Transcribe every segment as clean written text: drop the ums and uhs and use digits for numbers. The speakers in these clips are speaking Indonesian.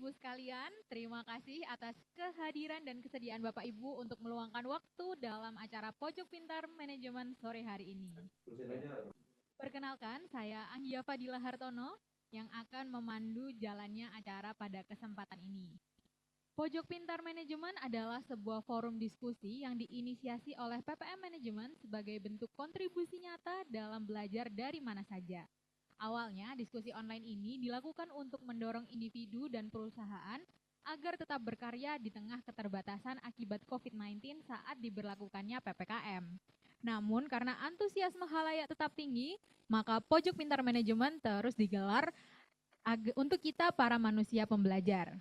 Ibu sekalian, terima kasih atas kehadiran dan kesediaan Bapak Ibu untuk meluangkan waktu dalam acara Pojok Pintar Manajemen sore hari ini. Perkenalkan, saya Anggia Fadila Hartono yang akan memandu jalannya acara pada kesempatan ini. Pojok Pintar Manajemen adalah sebuah forum diskusi yang diinisiasi oleh PPM Manajemen sebagai bentuk kontribusi nyata dalam belajar dari mana saja. Awalnya, diskusi online ini dilakukan untuk mendorong individu dan perusahaan agar tetap berkarya di tengah keterbatasan akibat COVID-19 saat diberlakukannya PPKM. Namun, karena antusiasme khalayak tetap tinggi, maka Pojok Pintar Manajemen terus digelar untuk kita para manusia pembelajar.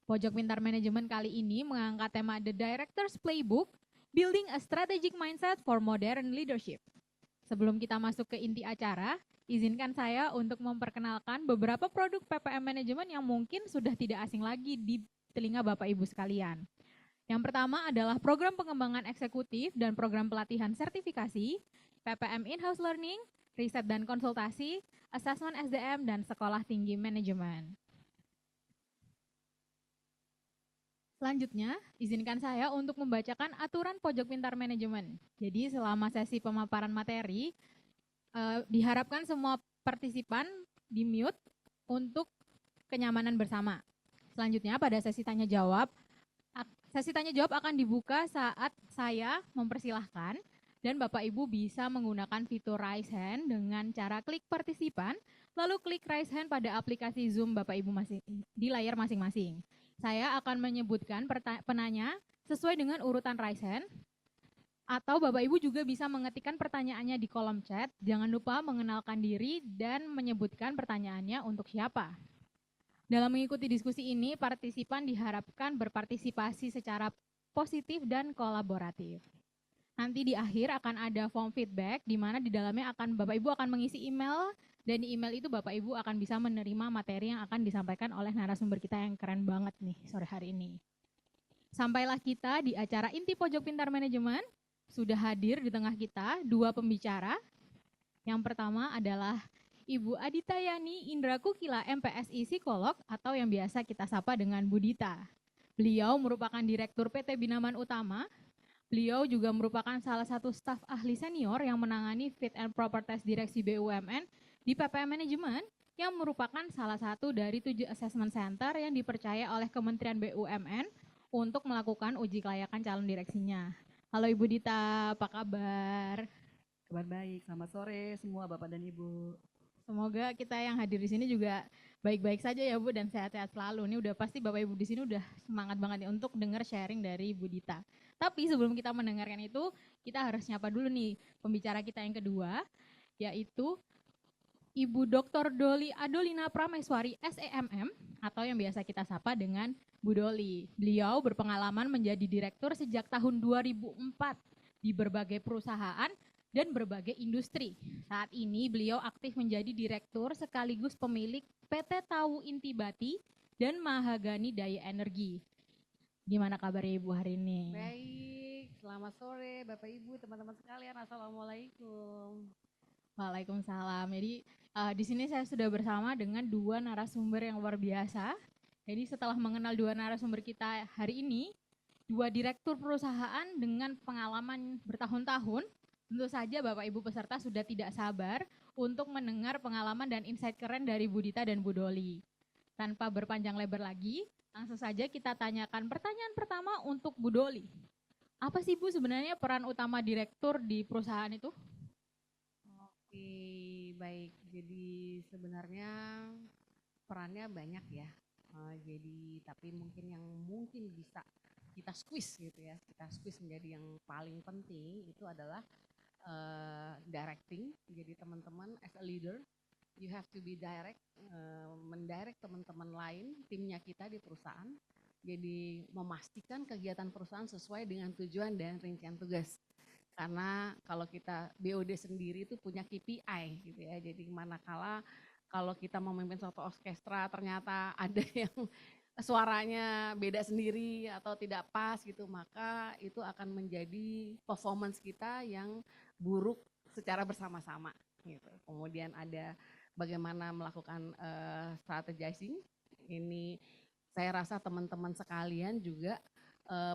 Pojok Pintar Manajemen kali ini mengangkat tema The Director's Playbook, Building a Strategic Mindset for Modern Leadership. Sebelum kita masuk ke inti acara, izinkan saya untuk memperkenalkan beberapa produk PPM Manajemen yang mungkin sudah tidak asing lagi di telinga Bapak Ibu sekalian. Yang pertama adalah program pengembangan eksekutif dan program pelatihan sertifikasi, PPM In-House Learning, riset dan konsultasi, asesmen SDM, dan sekolah tinggi manajemen. Selanjutnya, izinkan saya untuk membacakan aturan Pojok Pintar Manajemen. Jadi selama sesi pemaparan materi, diharapkan semua partisipan di-mute untuk kenyamanan bersama. Selanjutnya pada sesi tanya jawab akan dibuka saat saya mempersilahkan dan Bapak Ibu bisa menggunakan fitur raise hand dengan cara klik partisipan, lalu klik raise hand pada aplikasi Zoom Bapak Ibu di layar masing-masing. Saya akan menyebutkan penanya sesuai dengan urutan raise hand, atau Bapak Ibu juga bisa mengetikkan pertanyaannya di kolom chat. Jangan lupa mengenalkan diri dan menyebutkan pertanyaannya untuk siapa. Dalam mengikuti diskusi ini, partisipan diharapkan berpartisipasi secara positif dan kolaboratif. Nanti di akhir akan ada form feedback, di mana di dalamnya Bapak Ibu akan mengisi email, dan di email itu Bapak Ibu akan bisa menerima materi yang akan disampaikan oleh narasumber kita yang keren banget nih sore hari ini. Sampailah kita di acara inti Pojok Pintar Manajemen. Sudah hadir di tengah kita dua pembicara. Yang pertama adalah Ibu Adita Yani Indra Kukila, MPSI Psikolog, atau yang biasa kita sapa dengan Bu Dita. Beliau merupakan Direktur PT Binaman Utama. Beliau juga merupakan salah satu staf ahli senior yang menangani Fit and Proper Test Direksi BUMN di PPM Manajemen, yang merupakan salah satu dari 7 assessment center yang dipercaya oleh Kementerian BUMN untuk melakukan uji kelayakan calon direksinya. Halo Ibu Dita, apa kabar? Kabar baik, selamat sore semua Bapak dan Ibu. Semoga kita yang hadir di sini juga baik-baik saja ya Bu dan sehat-sehat selalu. Ini udah pasti Bapak Ibu di sini udah semangat banget nih untuk dengar sharing dari Ibu Dita. Tapi sebelum kita mendengarkan itu, kita harus nyapa dulu nih pembicara kita yang kedua, yaitu Ibu Dr. Doli Adolina Prameswari SEMM, atau yang biasa kita sapa dengan Bu Doli. Beliau berpengalaman menjadi direktur sejak tahun 2004 di berbagai perusahaan dan berbagai industri. Saat ini beliau aktif menjadi direktur sekaligus pemilik PT Tawu Intibati dan Mahagani Daya Energi. Gimana kabarnya Ibu hari ini? Baik, selamat sore Bapak Ibu, teman-teman sekalian. Assalamualaikum. Waalaikumsalam. Jadi di sini saya sudah bersama dengan dua narasumber yang luar biasa. Jadi setelah mengenal dua narasumber kita hari ini, dua direktur perusahaan dengan pengalaman bertahun-tahun, tentu saja Bapak Ibu peserta sudah tidak sabar untuk mendengar pengalaman dan insight keren dari Bu Dita dan Bu Doli. Tanpa berpanjang lebar lagi, langsung saja kita tanyakan pertanyaan pertama untuk Bu Doli. Apa sih Bu sebenarnya peran utama direktur di perusahaan itu? Oke, baik. Jadi sebenarnya perannya banyak ya. Tapi mungkin yang mungkin bisa kita squeeze gitu ya. Kita squeeze menjadi yang paling penting itu adalah directing. Jadi teman-teman as a leader, you have to be direct, mendirect teman-teman lain, timnya kita di perusahaan. Jadi memastikan kegiatan perusahaan sesuai dengan tujuan dan rincian tugas. Karena kalau kita BOD sendiri itu punya KPI gitu ya. Jadi manakala kalau kita memimpin suatu orkestra ternyata ada yang suaranya beda sendiri atau tidak pas gitu, maka itu akan menjadi performance kita yang buruk secara bersama-sama gitu. Kemudian ada bagaimana melakukan strategizing. Ini saya rasa teman-teman sekalian juga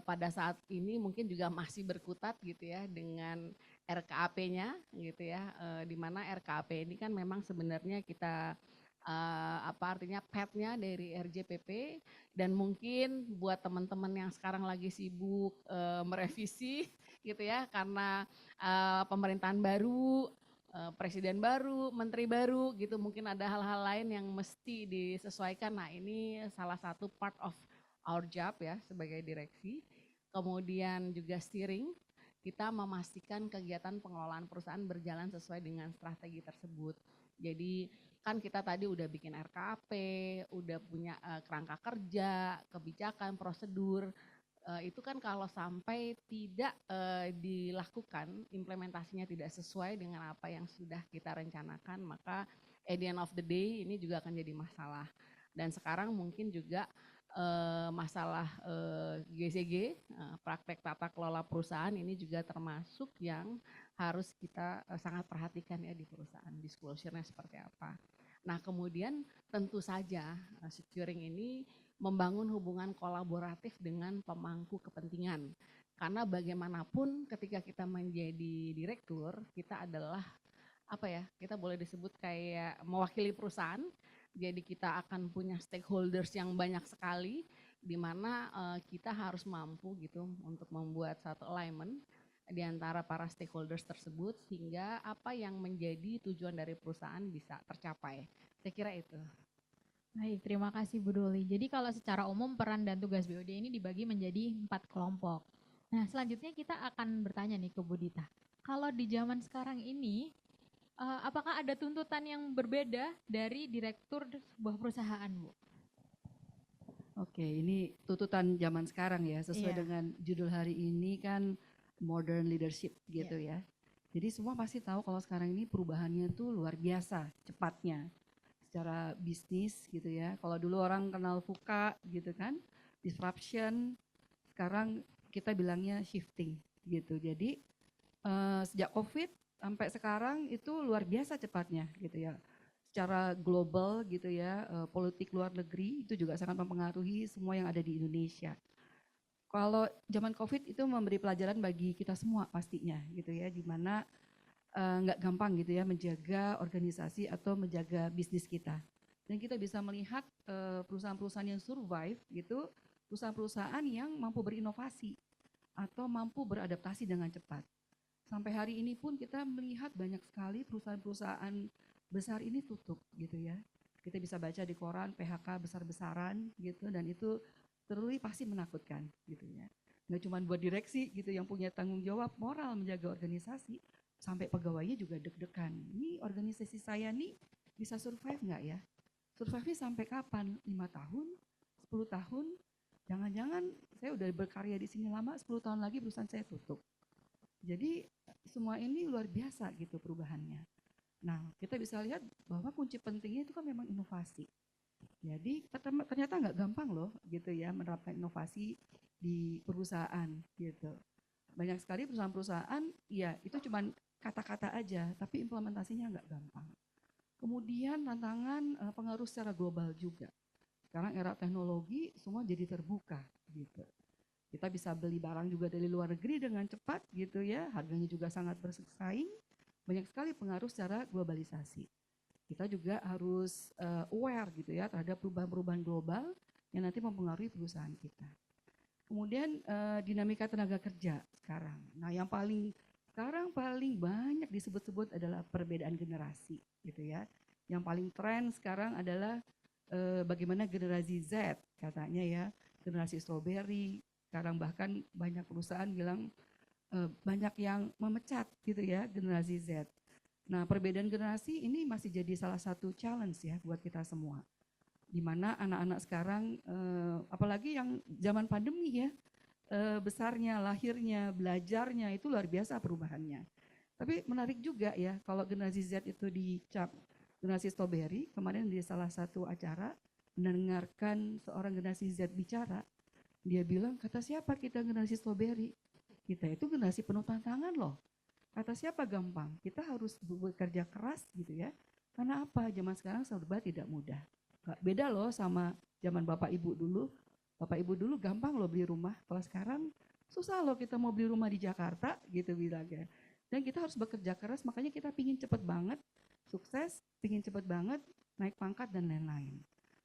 pada saat ini mungkin juga masih berkutat gitu ya dengan RKAP-nya gitu ya, di mana RKAP ini kan memang sebenarnya kita apa artinya PET-nya dari RJPP, dan mungkin buat teman-teman yang sekarang lagi sibuk merevisi gitu ya karena pemerintahan baru, presiden baru, menteri baru gitu, mungkin ada hal-hal lain yang mesti disesuaikan. Nah, ini salah satu part of our job ya sebagai direksi. Kemudian juga steering, kita memastikan kegiatan pengelolaan perusahaan berjalan sesuai dengan strategi tersebut. Jadi kan kita tadi udah bikin RKP, udah punya kerangka kerja, kebijakan, prosedur. Itu kan kalau sampai tidak dilakukan, implementasinya tidak sesuai dengan apa yang sudah kita rencanakan, maka at the end of the day ini juga akan jadi masalah. Dan sekarang mungkin juga masalah GCG, praktek tata kelola perusahaan, ini juga termasuk yang harus kita sangat perhatikan ya di perusahaan, disclosure-nya seperti apa. Nah kemudian tentu saja securing ini membangun hubungan kolaboratif dengan pemangku kepentingan. Karena bagaimanapun ketika kita menjadi direktur, kita adalah apa ya, kita boleh disebut kayak mewakili perusahaan. Jadi kita akan punya stakeholders yang banyak sekali, di mana kita harus mampu gitu untuk membuat satu alignment di antara para stakeholders tersebut sehingga apa yang menjadi tujuan dari perusahaan bisa tercapai. Saya kira itu. Baik, terima kasih Bu Doli. Jadi kalau secara umum peran dan tugas BOD ini dibagi menjadi 4 kelompok. Nah, selanjutnya kita akan bertanya nih ke Bu Dita. Kalau di zaman sekarang ini, apakah ada tuntutan yang berbeda dari direktur sebuah perusahaan, Bu? Oke, ini tuntutan zaman sekarang ya, sesuai Iya. dengan judul hari ini kan modern leadership gitu ya. Jadi semua pasti tahu kalau sekarang ini perubahannya tuh luar biasa cepatnya secara bisnis gitu ya. Kalau dulu orang kenal VUCA gitu kan, disruption, sekarang kita bilangnya shifting gitu. Jadi sejak COVID sampai sekarang itu luar biasa cepatnya gitu ya. Secara global gitu ya, politik luar negeri itu juga sangat mempengaruhi semua yang ada di Indonesia. Kalau zaman COVID itu memberi pelajaran bagi kita semua pastinya gitu ya, di mana nggak gampang gitu ya menjaga organisasi atau menjaga bisnis kita. Dan kita bisa melihat perusahaan-perusahaan yang survive gitu, perusahaan-perusahaan yang mampu berinovasi atau mampu beradaptasi dengan cepat. Sampai hari ini pun kita melihat banyak sekali perusahaan-perusahaan besar ini tutup gitu ya. Kita bisa baca di koran PHK besar-besaran gitu, dan itu terus pasti menakutkan gitu ya. Nggak cuma buat direksi gitu yang punya tanggung jawab moral menjaga organisasi, sampai pegawainya juga deg-degan. Ini organisasi saya nih bisa survive nggak ya? Survive-nya sampai kapan? 5 tahun? 10 tahun? Jangan-jangan saya udah berkarya di sini lama, 10 tahun lagi perusahaan saya tutup. Jadi semua ini luar biasa gitu perubahannya. Nah, kita bisa lihat bahwa kunci pentingnya itu kan memang inovasi. Jadi ternyata nggak gampang loh gitu ya menerapkan inovasi di perusahaan gitu. Banyak sekali perusahaan-perusahaan ya itu cuma kata-kata aja, tapi implementasinya nggak gampang. Kemudian tantangan pengaruh secara global juga. Sekarang era teknologi semua jadi terbuka gitu. Kita bisa beli barang juga dari luar negeri dengan cepat gitu ya, harganya juga sangat bersaing, banyak sekali pengaruh secara globalisasi. Kita juga harus aware gitu ya terhadap perubahan-perubahan global yang nanti mempengaruhi perusahaan kita. Kemudian dinamika tenaga kerja sekarang. Nah, yang sekarang paling banyak disebut-sebut adalah perbedaan generasi gitu ya. Yang paling tren sekarang adalah bagaimana generasi Z katanya ya, generasi strawberry. Sekarang bahkan banyak perusahaan bilang banyak yang memecat gitu ya generasi Z. Nah, perbedaan generasi ini masih jadi salah satu challenge ya buat kita semua. Di mana anak-anak sekarang apalagi yang zaman pandemi ya, besarnya, lahirnya, belajarnya itu luar biasa perubahannya. Tapi menarik juga ya kalau generasi Z itu dicap generasi strawberry. Kemarin di salah satu acara mendengarkan seorang generasi Z bicara, dia bilang, kata siapa kita generasi strawberry? Kita itu generasi penuh tantangan loh. Kata siapa gampang? Kita harus bekerja keras gitu ya. Karena apa? Zaman sekarang serba tidak mudah. Beda loh sama zaman Bapak Ibu dulu. Bapak Ibu dulu gampang loh beli rumah. Kalau sekarang susah loh kita mau beli rumah di Jakarta gitu bilangnya. Dan kita harus bekerja keras, makanya kita pingin cepet banget sukses, pingin cepet banget naik pangkat dan lain-lain.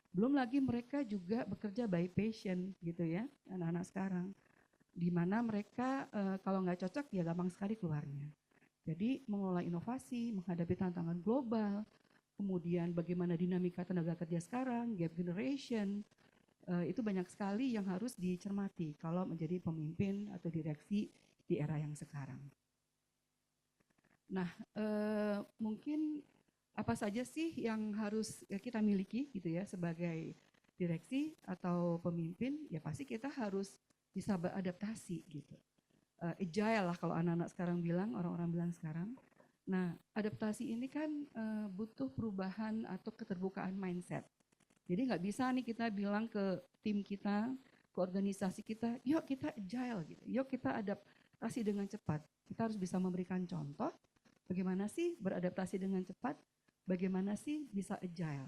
Belum lagi mereka juga bekerja by passion gitu ya, anak-anak sekarang. Di mana mereka kalau nggak cocok ya gampang sekali keluarnya. Jadi mengelola inovasi, menghadapi tantangan global, kemudian bagaimana dinamika tenaga kerja sekarang, gap generation, itu banyak sekali yang harus dicermati kalau menjadi pemimpin atau direksi di era yang sekarang. Nah, mungkin apa saja sih yang harus kita miliki gitu ya sebagai direksi atau pemimpin? Ya pasti kita harus bisa beradaptasi gitu. Agile lah kalau anak-anak sekarang bilang, orang-orang bilang sekarang. Nah, adaptasi ini kan butuh perubahan atau keterbukaan mindset. Jadi nggak bisa nih kita bilang ke tim kita, ke organisasi kita, yuk kita agile gitu, yuk kita adaptasi dengan cepat. Kita harus bisa memberikan contoh, bagaimana sih beradaptasi dengan cepat, bagaimana sih bisa agile.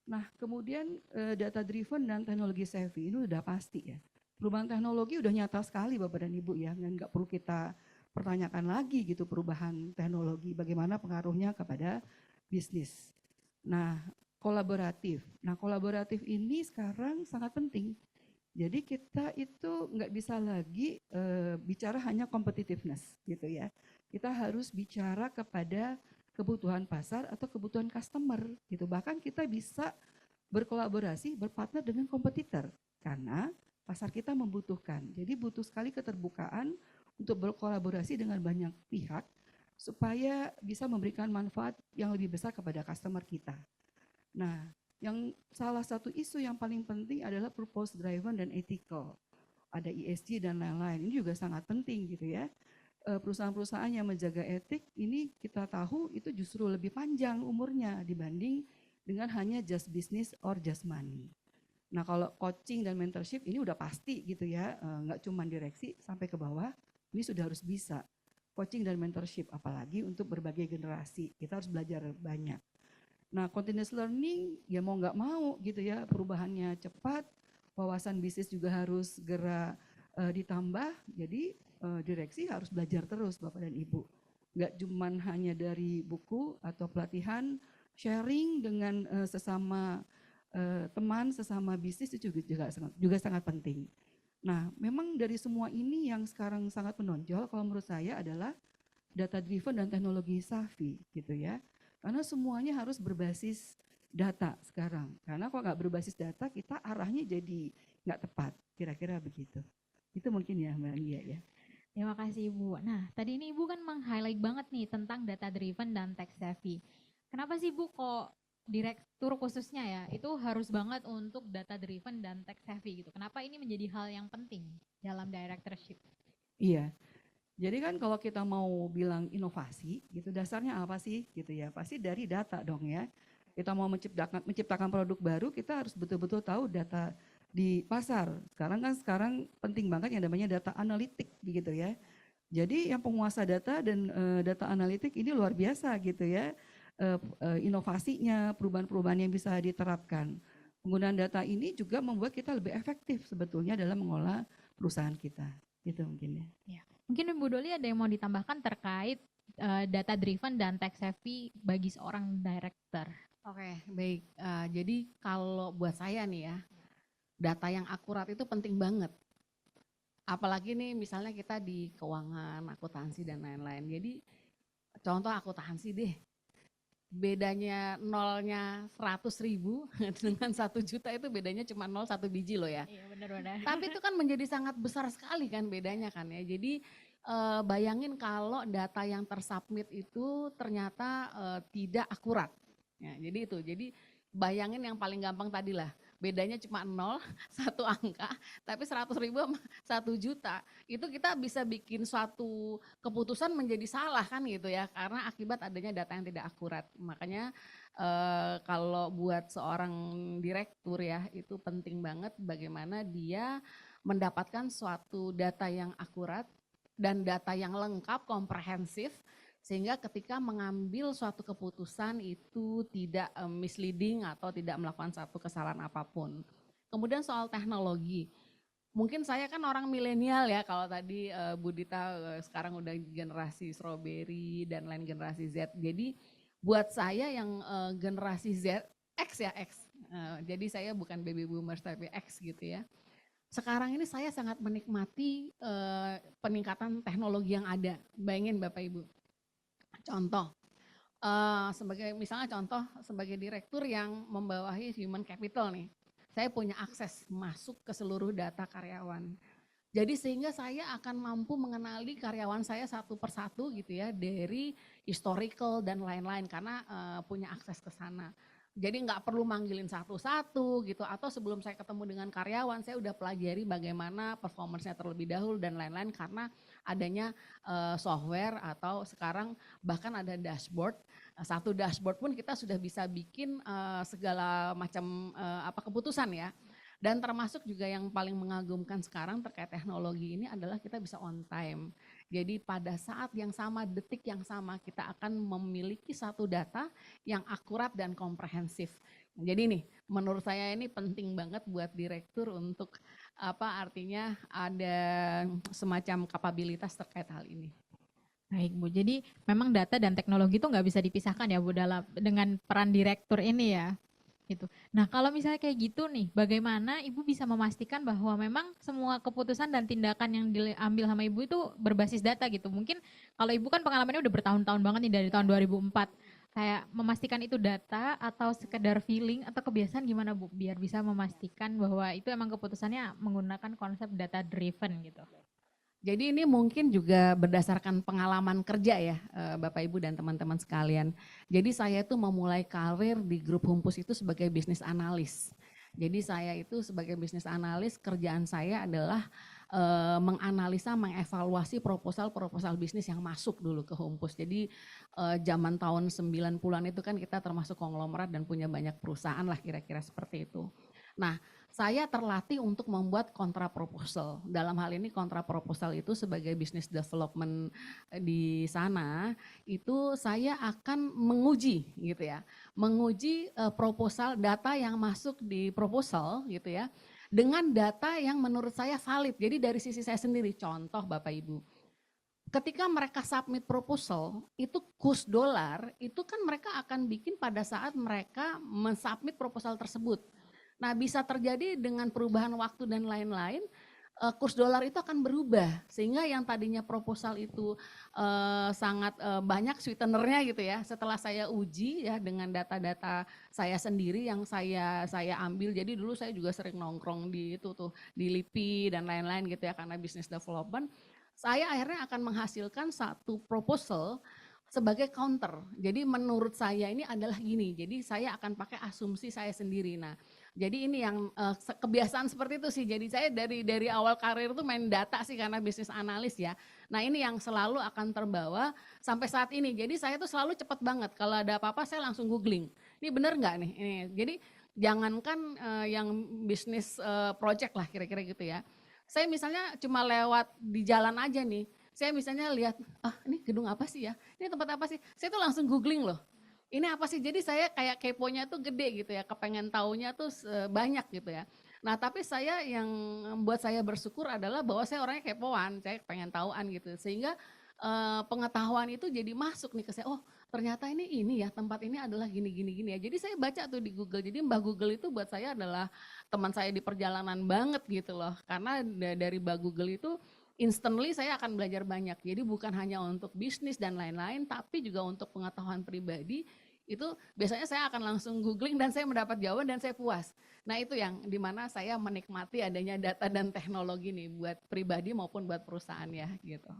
Nah kemudian data driven dan teknologi savvy ini udah pasti ya. Perubahan teknologi udah nyata sekali Bapak dan Ibu ya, dan nggak perlu kita pertanyakan lagi gitu perubahan teknologi, bagaimana pengaruhnya kepada bisnis. Nah kolaboratif. Nah kolaboratif ini sekarang sangat penting. Jadi kita itu nggak bisa lagi bicara hanya competitiveness gitu ya. Kita harus bicara kepada kebutuhan pasar atau kebutuhan customer gitu. Bahkan kita bisa berkolaborasi, berpartner dengan kompetitor karena pasar kita membutuhkan. Jadi butuh sekali keterbukaan untuk berkolaborasi dengan banyak pihak supaya bisa memberikan manfaat yang lebih besar kepada customer kita. Nah, yang salah satu isu yang paling penting adalah purpose driven dan ethical. Ada ESG dan lain-lain. Ini juga sangat penting gitu ya. Perusahaan-perusahaan yang menjaga etik ini kita tahu itu justru lebih panjang umurnya dibanding dengan hanya just business or just money. Nah, kalau coaching dan mentorship ini udah pasti gitu ya, nggak cuma direksi sampai ke bawah, ini sudah harus bisa. Coaching dan mentorship apalagi untuk berbagai generasi. Kita harus belajar banyak. Nah, continuous learning ya mau nggak mau gitu ya, perubahannya cepat, wawasan bisnis juga harus segera ditambah. Jadi direksi harus belajar terus Bapak dan Ibu. Nggak cuma hanya dari buku atau pelatihan, sharing dengan sesama teman, sesama bisnis itu juga sangat penting. Nah, memang dari semua ini yang sekarang sangat menonjol kalau menurut saya adalah data driven dan teknologi savvy gitu ya. Karena semuanya harus berbasis data sekarang. Karena kalau nggak berbasis data, kita arahnya jadi nggak tepat. Kira-kira begitu. Itu mungkin ya Mbak Lia ya. Terima kasih Ibu. Nah, tadi ini Ibu kan meng-highlight banget nih tentang data driven dan tech savvy. Kenapa sih Bu kok direktur khususnya ya, itu harus banget untuk data driven dan tech savvy gitu. Kenapa ini menjadi hal yang penting dalam directorship? Iya. Jadi kan kalau kita mau bilang inovasi gitu dasarnya apa sih gitu ya, pasti dari data dong ya. Kita mau menciptakan produk baru, kita harus betul-betul tahu data di pasar. Sekarang penting banget yang namanya data analitik begitu ya. Jadi yang penguasa data dan data analitik ini luar biasa gitu ya. Inovasinya, perubahan-perubahan yang bisa diterapkan. Penggunaan data ini juga membuat kita lebih efektif sebetulnya dalam mengolah perusahaan kita. Gitu mungkin ya. Ya. Mungkin Ibu Doli ada yang mau ditambahkan terkait data driven dan tech savvy bagi seorang director. Oke, baik. Jadi kalau buat saya nih ya, data yang akurat itu penting banget. Apalagi nih misalnya kita di keuangan, akuntansi dan lain-lain. Jadi contoh akuntansi deh, bedanya nolnya 100.000 dengan 1 juta itu bedanya cuma 1 biji loh ya. Iya benar-benar. Tapi itu kan menjadi sangat besar sekali kan bedanya kan ya. Jadi bayangin kalau data yang tersubmit itu ternyata tidak akurat. Ya, jadi itu. Jadi bayangin yang paling gampang tadi lah. Bedanya cuma 0, 1 angka, tapi 100.000 sama 1 juta. Itu kita bisa bikin suatu keputusan menjadi salah kan gitu ya. Karena akibat adanya data yang tidak akurat. Makanya kalau buat seorang direktur ya itu penting banget bagaimana dia mendapatkan suatu data yang akurat dan data yang lengkap, komprehensif Sehingga ketika mengambil suatu keputusan itu tidak misleading atau tidak melakukan satu kesalahan apapun. Kemudian soal teknologi, mungkin saya kan orang milenial ya, kalau tadi Bu Dita sekarang udah generasi strawberry dan lain generasi Z. Jadi buat saya yang generasi Z, X ya X, jadi saya bukan baby boomers tapi X gitu ya. Sekarang ini saya sangat menikmati peningkatan teknologi yang ada. Bayangin Bapak Ibu, contoh, sebagai misalnya contoh sebagai direktur yang membawahi human capital nih, saya punya akses masuk ke seluruh data karyawan. Jadi sehingga saya akan mampu mengenali karyawan saya satu persatu gitu ya, dari historical dan lain-lain karena punya akses ke sana. Jadi nggak perlu manggilin satu-satu gitu, atau sebelum saya ketemu dengan karyawan saya udah pelajari bagaimana performance-nya terlebih dahulu dan lain-lain karena adanya software atau sekarang bahkan ada dashboard. Satu dashboard pun kita sudah bisa bikin segala macam keputusan ya. Dan termasuk juga yang paling mengagumkan sekarang terkait teknologi ini adalah kita bisa on time. Jadi pada saat yang sama, detik yang sama kita akan memiliki satu data yang akurat dan komprehensif. Jadi nih menurut saya ini penting banget buat direktur untuk artinya ada semacam kapabilitas terkait hal ini. Baik Bu, jadi memang data dan teknologi itu nggak bisa dipisahkan ya Bu dalam dengan peran direktur ini ya. Gitu. Nah kalau misalnya kayak gitu nih, bagaimana Ibu bisa memastikan bahwa memang semua keputusan dan tindakan yang diambil sama Ibu itu berbasis data gitu. Mungkin kalau Ibu kan pengalamannya udah bertahun-tahun banget nih dari tahun 2004. Kayak memastikan itu data atau sekedar feeling atau kebiasaan gimana Bu? Biar bisa memastikan bahwa itu emang keputusannya menggunakan konsep data driven gitu. Jadi ini mungkin juga berdasarkan pengalaman kerja ya Bapak Ibu dan teman-teman sekalian. Jadi saya itu memulai karir di grup Humpus itu sebagai bisnis analis. Jadi saya itu sebagai bisnis analis kerjaan saya adalah menganalisa, mengevaluasi proposal bisnis yang masuk dulu ke Humpus. Jadi zaman tahun 90-an itu kan kita termasuk konglomerat dan punya banyak perusahaan lah kira-kira seperti itu. Nah, saya terlatih untuk membuat kontra proposal. Dalam hal ini kontra proposal itu sebagai business development di sana, itu saya akan menguji gitu ya. Menguji proposal, data yang masuk di proposal gitu ya. Dengan data yang menurut saya valid. Jadi dari sisi saya sendiri, contoh Bapak Ibu. Ketika mereka submit proposal, itu kurs dolar, itu kan mereka akan bikin pada saat mereka mensubmit proposal tersebut. Nah bisa terjadi dengan perubahan waktu dan lain-lain, kurs dolar itu akan berubah. Sehingga yang tadinya proposal itu sangat banyak sweetenernya gitu ya. Setelah saya uji ya dengan data-data saya sendiri yang saya ambil. Jadi dulu saya juga sering nongkrong di itu tuh, di LIPI dan lain-lain gitu ya karena business development. Saya akhirnya akan menghasilkan satu proposal sebagai counter. Jadi menurut saya ini adalah gini, jadi saya akan pakai asumsi saya sendiri. Nah, jadi ini yang kebiasaan seperti itu sih. Jadi saya dari awal karir tuh main data sih karena bisnis analis ya. Nah ini yang selalu akan terbawa sampai saat ini. Jadi saya tuh selalu cepat banget. Kalau ada apa-apa saya langsung googling. Ini benar nggak nih? Ini. Jadi jangankan yang bisnis project lah kira-kira gitu ya. Saya misalnya cuma lewat di jalan aja nih. Saya misalnya lihat, ini gedung apa sih ya? Ini tempat apa sih? Saya tuh langsung googling loh. Ini apa sih? Jadi saya kayak keponya tuh gede gitu ya, kepengen taunya tuh banyak gitu ya. Nah tapi saya yang membuat saya bersyukur adalah bahwa saya orangnya kepoan, saya pengen tahuan gitu. Sehingga pengetahuan itu jadi masuk nih ke saya, oh ternyata ini ya tempat ini adalah gini ya. Jadi saya baca tuh di Google, jadi Mbak Google itu buat saya adalah teman saya di perjalanan banget gitu loh. Karena dari Mbak Google itu instantly saya akan belajar banyak. Jadi bukan hanya untuk bisnis dan lain-lain, tapi juga untuk pengetahuan pribadi. Itu biasanya saya akan langsung googling dan saya mendapat jawaban dan saya puas. Nah itu yang dimana saya menikmati adanya data dan teknologi nih buat pribadi maupun buat perusahaan ya gitu.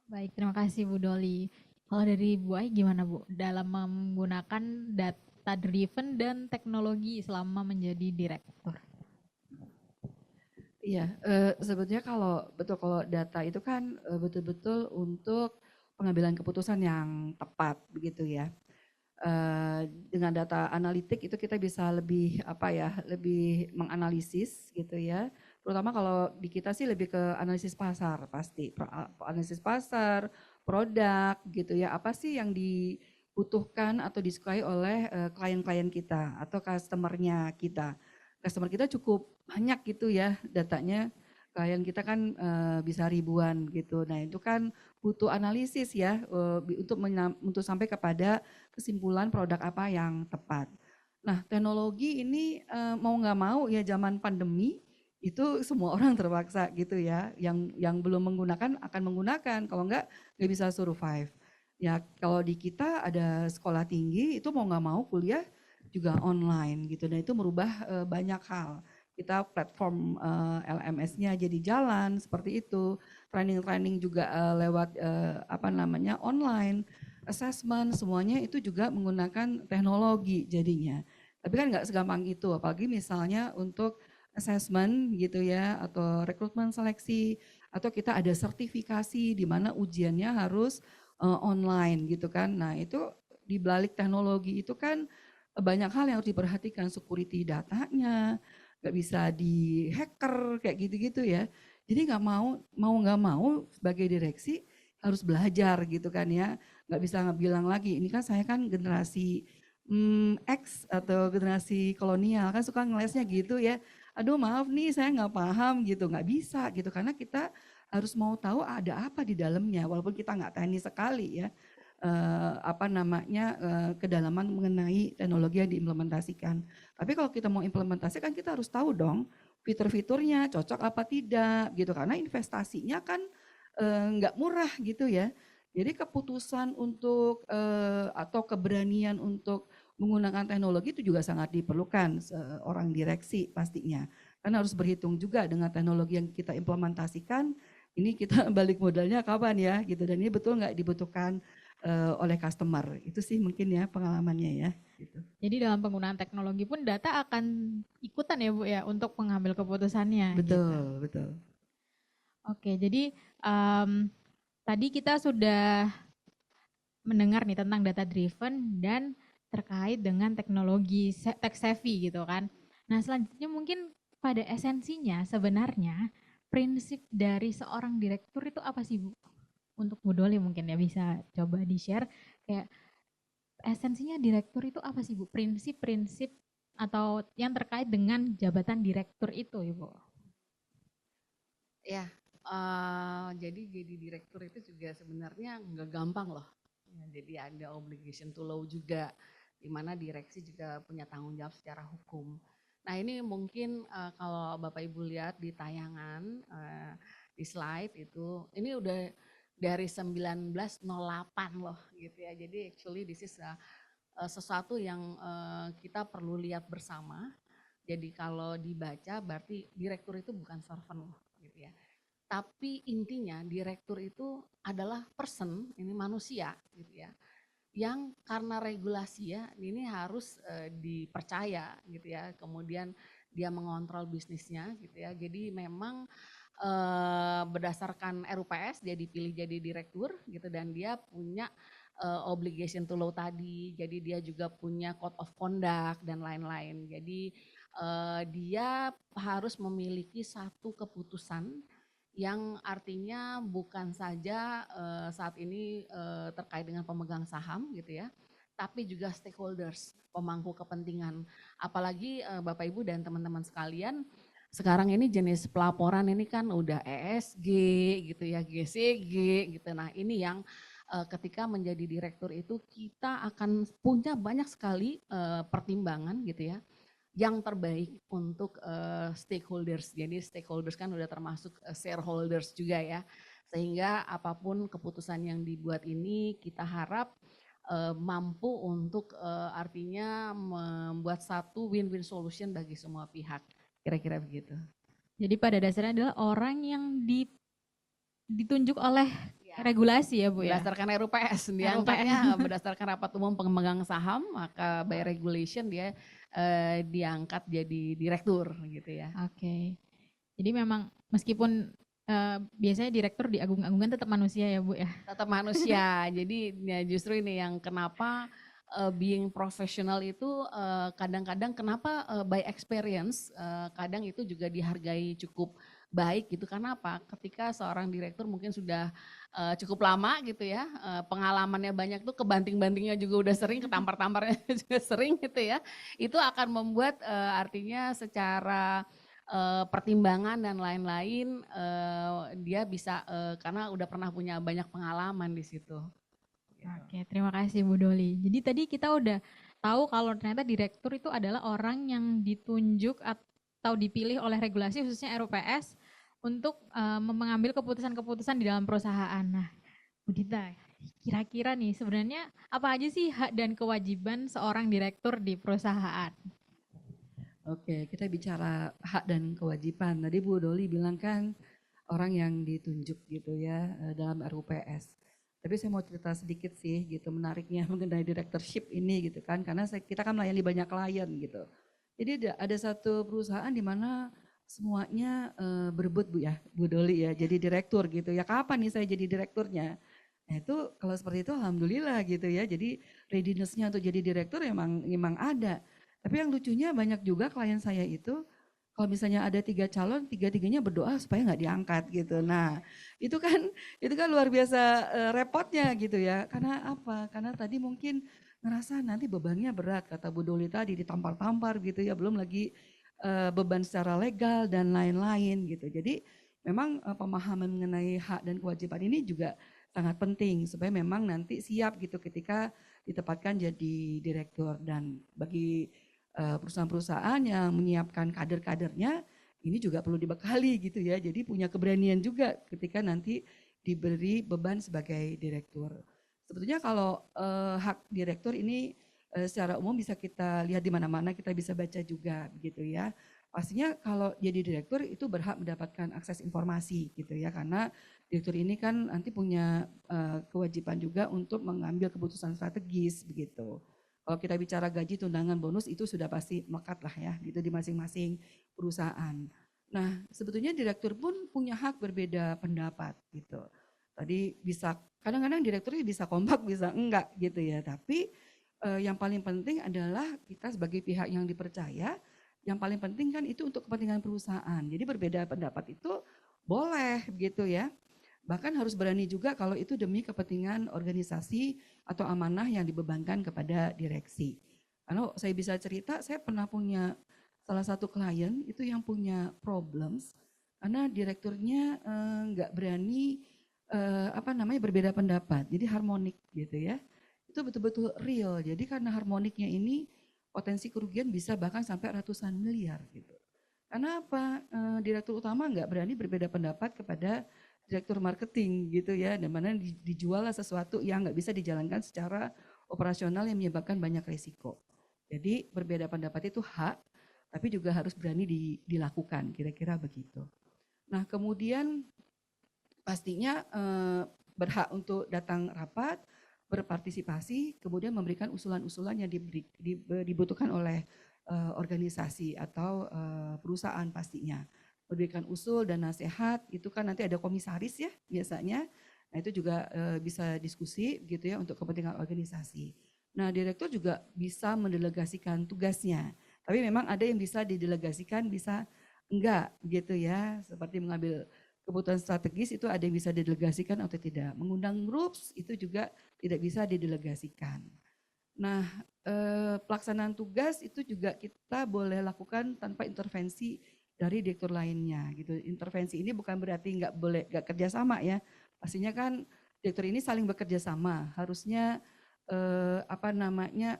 Baik, terima kasih Bu Doli. Kalau dari Bu Ai gimana Bu dalam menggunakan data driven dan teknologi selama menjadi direktur? Iya, sebetulnya kalau data itu kan betul-betul untuk pengambilan keputusan yang tepat begitu ya. Dengan data analitik itu kita bisa lebih lebih menganalisis gitu ya terutama kalau di kita sih lebih ke analisis pasar pasti, analisis pasar, produk gitu ya, apa sih yang dibutuhkan atau disukai oleh klien-klien kita atau customer-nya kita. Customer kita cukup banyak gitu ya datanya, klien kita kan bisa ribuan gitu. Nah itu kan butuh analisis ya untuk sampai kepada kesimpulan produk apa yang tepat. Nah teknologi ini mau nggak mau ya zaman pandemi itu semua orang terpaksa gitu ya, yang belum menggunakan akan menggunakan, kalau nggak bisa survive. Ya kalau di kita ada sekolah tinggi itu mau nggak mau kuliah juga online gitu, dan itu merubah banyak hal. Kita platform LMS-nya jadi jalan seperti itu, training-training juga lewat apa namanya online, assessment semuanya itu juga menggunakan teknologi jadinya. Tapi kan nggak segampang itu, apalagi misalnya untuk assessment gitu ya, atau rekrutmen seleksi, atau kita ada sertifikasi di mana ujiannya harus online gitu kan. Nah itu di balik teknologi itu kan banyak hal yang harus diperhatikan, security datanya, nggak bisa di hacker kayak gitu-gitu ya. Jadi nggak nggak mau sebagai direksi harus belajar gitu kan ya. Nggak bisa bilang lagi, ini kan saya kan generasi X atau generasi kolonial kan suka ngelesnya gitu ya. Aduh maaf nih saya nggak paham gitu, nggak bisa gitu karena kita harus mau tahu ada apa di dalamnya walaupun kita nggak teknis sekali ya apa namanya kedalaman mengenai teknologi yang diimplementasikan. Tapi kalau kita mau implementasikan kita harus tahu dong fitur-fiturnya cocok apa tidak gitu karena investasinya kan nggak murah gitu ya. Jadi keputusan untuk atau keberanian untuk menggunakan teknologi itu juga sangat diperlukan seorang direksi pastinya. Karena harus berhitung juga dengan teknologi yang kita implementasikan, ini kita balik modalnya kapan ya gitu, dan ini betul nggak dibutuhkan oleh customer. Itu sih mungkin ya pengalamannya ya. Gitu. Jadi dalam penggunaan teknologi pun data akan ikutan ya Bu ya untuk mengambil keputusannya. Betul, Gitu. betul. Oke, jadi tadi kita sudah mendengar nih tentang data driven dan terkait dengan teknologi tech savvy gitu kan. Nah selanjutnya mungkin pada esensinya sebenarnya prinsip dari seorang direktur itu apa sih Bu? Untuk Bu Doli mungkin ya bisa coba di-share kayak esensinya direktur itu apa sih Bu? Prinsip-prinsip atau yang terkait dengan jabatan direktur itu Ibu? Ya, jadi direktur itu juga sebenarnya nggak gampang loh. Ya, jadi ada obligation to law juga, di mana direksi juga punya tanggung jawab secara hukum. Nah ini mungkin kalau Bapak Ibu lihat di tayangan, di slide itu, ini udah dari 1908 loh gitu ya. Jadi actually this is sesuatu yang kita perlu lihat bersama. Jadi kalau dibaca berarti direktur itu bukan servant loh gitu ya. Tapi intinya direktur itu adalah person, ini manusia gitu ya. Yang karena regulasi ya, ini harus dipercaya gitu ya. Kemudian dia mengontrol bisnisnya gitu ya. Jadi memang berdasarkan RUPS dia dipilih jadi direktur gitu, dan dia punya obligation to law tadi. Jadi dia juga punya code of conduct dan lain-lain. Jadi dia harus memiliki satu keputusan yang artinya bukan saja saat ini terkait dengan pemegang saham gitu ya, tapi juga stakeholders, pemangku kepentingan. Apalagi Bapak Ibu dan teman-teman sekalian, sekarang ini jenis pelaporan ini kan udah ESG gitu ya, GCG gitu. Nah ini yang ketika menjadi direktur itu kita akan punya banyak sekali pertimbangan gitu ya, yang terbaik untuk stakeholders. Jadi stakeholders kan udah termasuk shareholders juga ya. Sehingga apapun keputusan yang dibuat ini kita harap mampu untuk artinya membuat satu win-win solution bagi semua pihak. Kira-kira begitu. Jadi pada dasarnya adalah orang yang ditunjuk oleh regulasi ya Bu ya? Berdasarkan RUPS, diangkatnya berdasarkan rapat umum pemegang saham, maka by regulation dia diangkat jadi direktur gitu ya. Oke. Jadi memang meskipun biasanya direktur diagung-agungkan tetap manusia ya Bu ya? Tetap manusia. Jadi ya justru ini yang kenapa being professional itu kadang-kadang kenapa by experience kadang itu juga dihargai cukup baik gitu. Karena apa? Ketika seorang direktur mungkin sudah cukup lama gitu ya, pengalamannya banyak tuh, kebanting-bantingnya juga udah sering, ketampar-tamparnya juga sering gitu ya. Itu akan membuat artinya secara pertimbangan dan lain-lain dia bisa karena udah pernah punya banyak pengalaman di situ. Oke, terima kasih Bu Doli. Jadi tadi kita udah tahu kalau ternyata direktur itu adalah orang yang ditunjuk atau dipilih oleh regulasi khususnya RUPS untuk mengambil keputusan-keputusan di dalam perusahaan. Nah, Bu Dita, kira-kira nih sebenarnya apa aja sih hak dan kewajiban seorang direktur di perusahaan? Oke, kita bicara hak dan kewajiban. Tadi Bu Doli bilang kan orang yang ditunjuk gitu ya dalam RUPS. Tapi saya mau cerita sedikit sih gitu menariknya mengenai directorship ini gitu kan, karena kita kan melayani banyak klien gitu. Jadi ada satu perusahaan di mana semuanya berebut Bu ya, Bu Doli ya, jadi direktur gitu. Ya kapan nih saya jadi direkturnya? Nah itu kalau seperti itu alhamdulillah gitu ya. Jadi readiness-nya untuk jadi direktur emang ada. Tapi yang lucunya banyak juga klien saya itu kalau misalnya ada 3 calon, tiga-tiganya berdoa supaya nggak diangkat gitu. Nah itu kan luar biasa repotnya gitu ya. Karena apa? Karena tadi mungkin ngerasa nanti bebannya berat kata Bu Doli tadi ditampar-tampar gitu ya. Belum lagi beban secara legal dan lain-lain gitu. Jadi memang pemahaman mengenai hak dan kewajiban ini juga sangat penting supaya memang nanti siap gitu ketika ditempatkan jadi direktur. Dan bagi perusahaan-perusahaan yang menyiapkan kader-kadernya ini juga perlu dibekali gitu ya. Jadi punya keberanian juga ketika nanti diberi beban sebagai direktur. Sebetulnya kalau hak direktur ini secara umum bisa kita lihat di mana-mana, kita bisa baca juga begitu ya. Pastinya kalau jadi direktur itu berhak mendapatkan akses informasi gitu ya, karena direktur ini kan nanti punya kewajiban juga untuk mengambil keputusan strategis begitu. Kalau kita bicara gaji, tunjangan, bonus itu sudah pasti melekat lah ya gitu di masing-masing perusahaan. Nah sebetulnya direktur pun punya hak berbeda pendapat gitu. Tadi bisa kadang-kadang direkturnya bisa kompak bisa enggak gitu ya. Tapi yang paling penting adalah kita sebagai pihak yang dipercaya, yang paling penting kan itu untuk kepentingan perusahaan. Jadi berbeda pendapat itu boleh gitu ya. Bahkan harus berani juga kalau itu demi kepentingan organisasi atau amanah yang dibebankan kepada direksi. Karena saya bisa cerita, saya pernah punya salah satu klien itu yang punya problems karena direkturnya nggak berani berbeda pendapat. Jadi harmonik gitu ya. Itu betul-betul real. Jadi karena harmoniknya ini potensi kerugian bisa bahkan sampai ratusan miliar gitu. Karena apa? Direktur utama nggak berani berbeda pendapat kepada direktur marketing gitu ya, dan mana dijual sesuatu yang nggak bisa dijalankan secara operasional yang menyebabkan banyak resiko. Jadi berbeda pendapat itu hak, tapi juga harus berani dilakukan, kira-kira begitu. Nah kemudian pastinya berhak untuk datang rapat, berpartisipasi, kemudian memberikan usulan-usulan yang dibutuhkan oleh organisasi atau perusahaan pastinya. Memberikan usul dan nasihat, itu kan nanti ada komisaris ya biasanya. Nah itu juga bisa diskusi gitu ya untuk kepentingan organisasi. Nah direktur juga bisa mendelegasikan tugasnya. Tapi memang ada yang bisa didelegasikan, bisa enggak gitu ya. Seperti mengambil kebutuhan strategis itu ada yang bisa didelegasikan atau tidak. Mengundang groups itu juga tidak bisa didelegasikan. Nah, pelaksanaan tugas itu juga kita boleh lakukan tanpa intervensi dari direktur lainnya gitu. Intervensi ini bukan berarti nggak kerjasama ya. Pastinya kan direktur ini saling bekerja sama, harusnya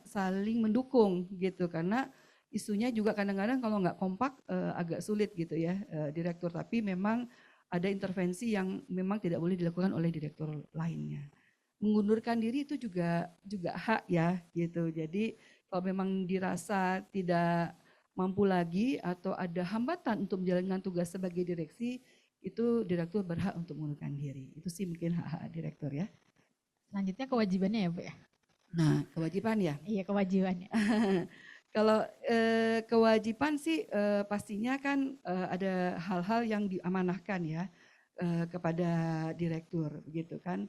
saling mendukung gitu, karena isunya juga kadang-kadang kalau nggak kompak agak sulit gitu ya direktur. Tapi memang ada intervensi yang memang tidak boleh dilakukan oleh direktur lainnya. Mengundurkan diri itu juga hak ya gitu. Jadi kalau memang dirasa tidak mampu lagi atau ada hambatan untuk menjalankan tugas sebagai direksi, itu direktur berhak untuk mengundurkan diri. Itu sih mungkin hak-hak direktur ya. Selanjutnya kewajibannya ya Bu ya? Nah kewajiban ya? Iya kewajibannya. Kalau kewajiban sih pastinya kan ada hal-hal yang diamanahkan ya kepada direktur begitu kan.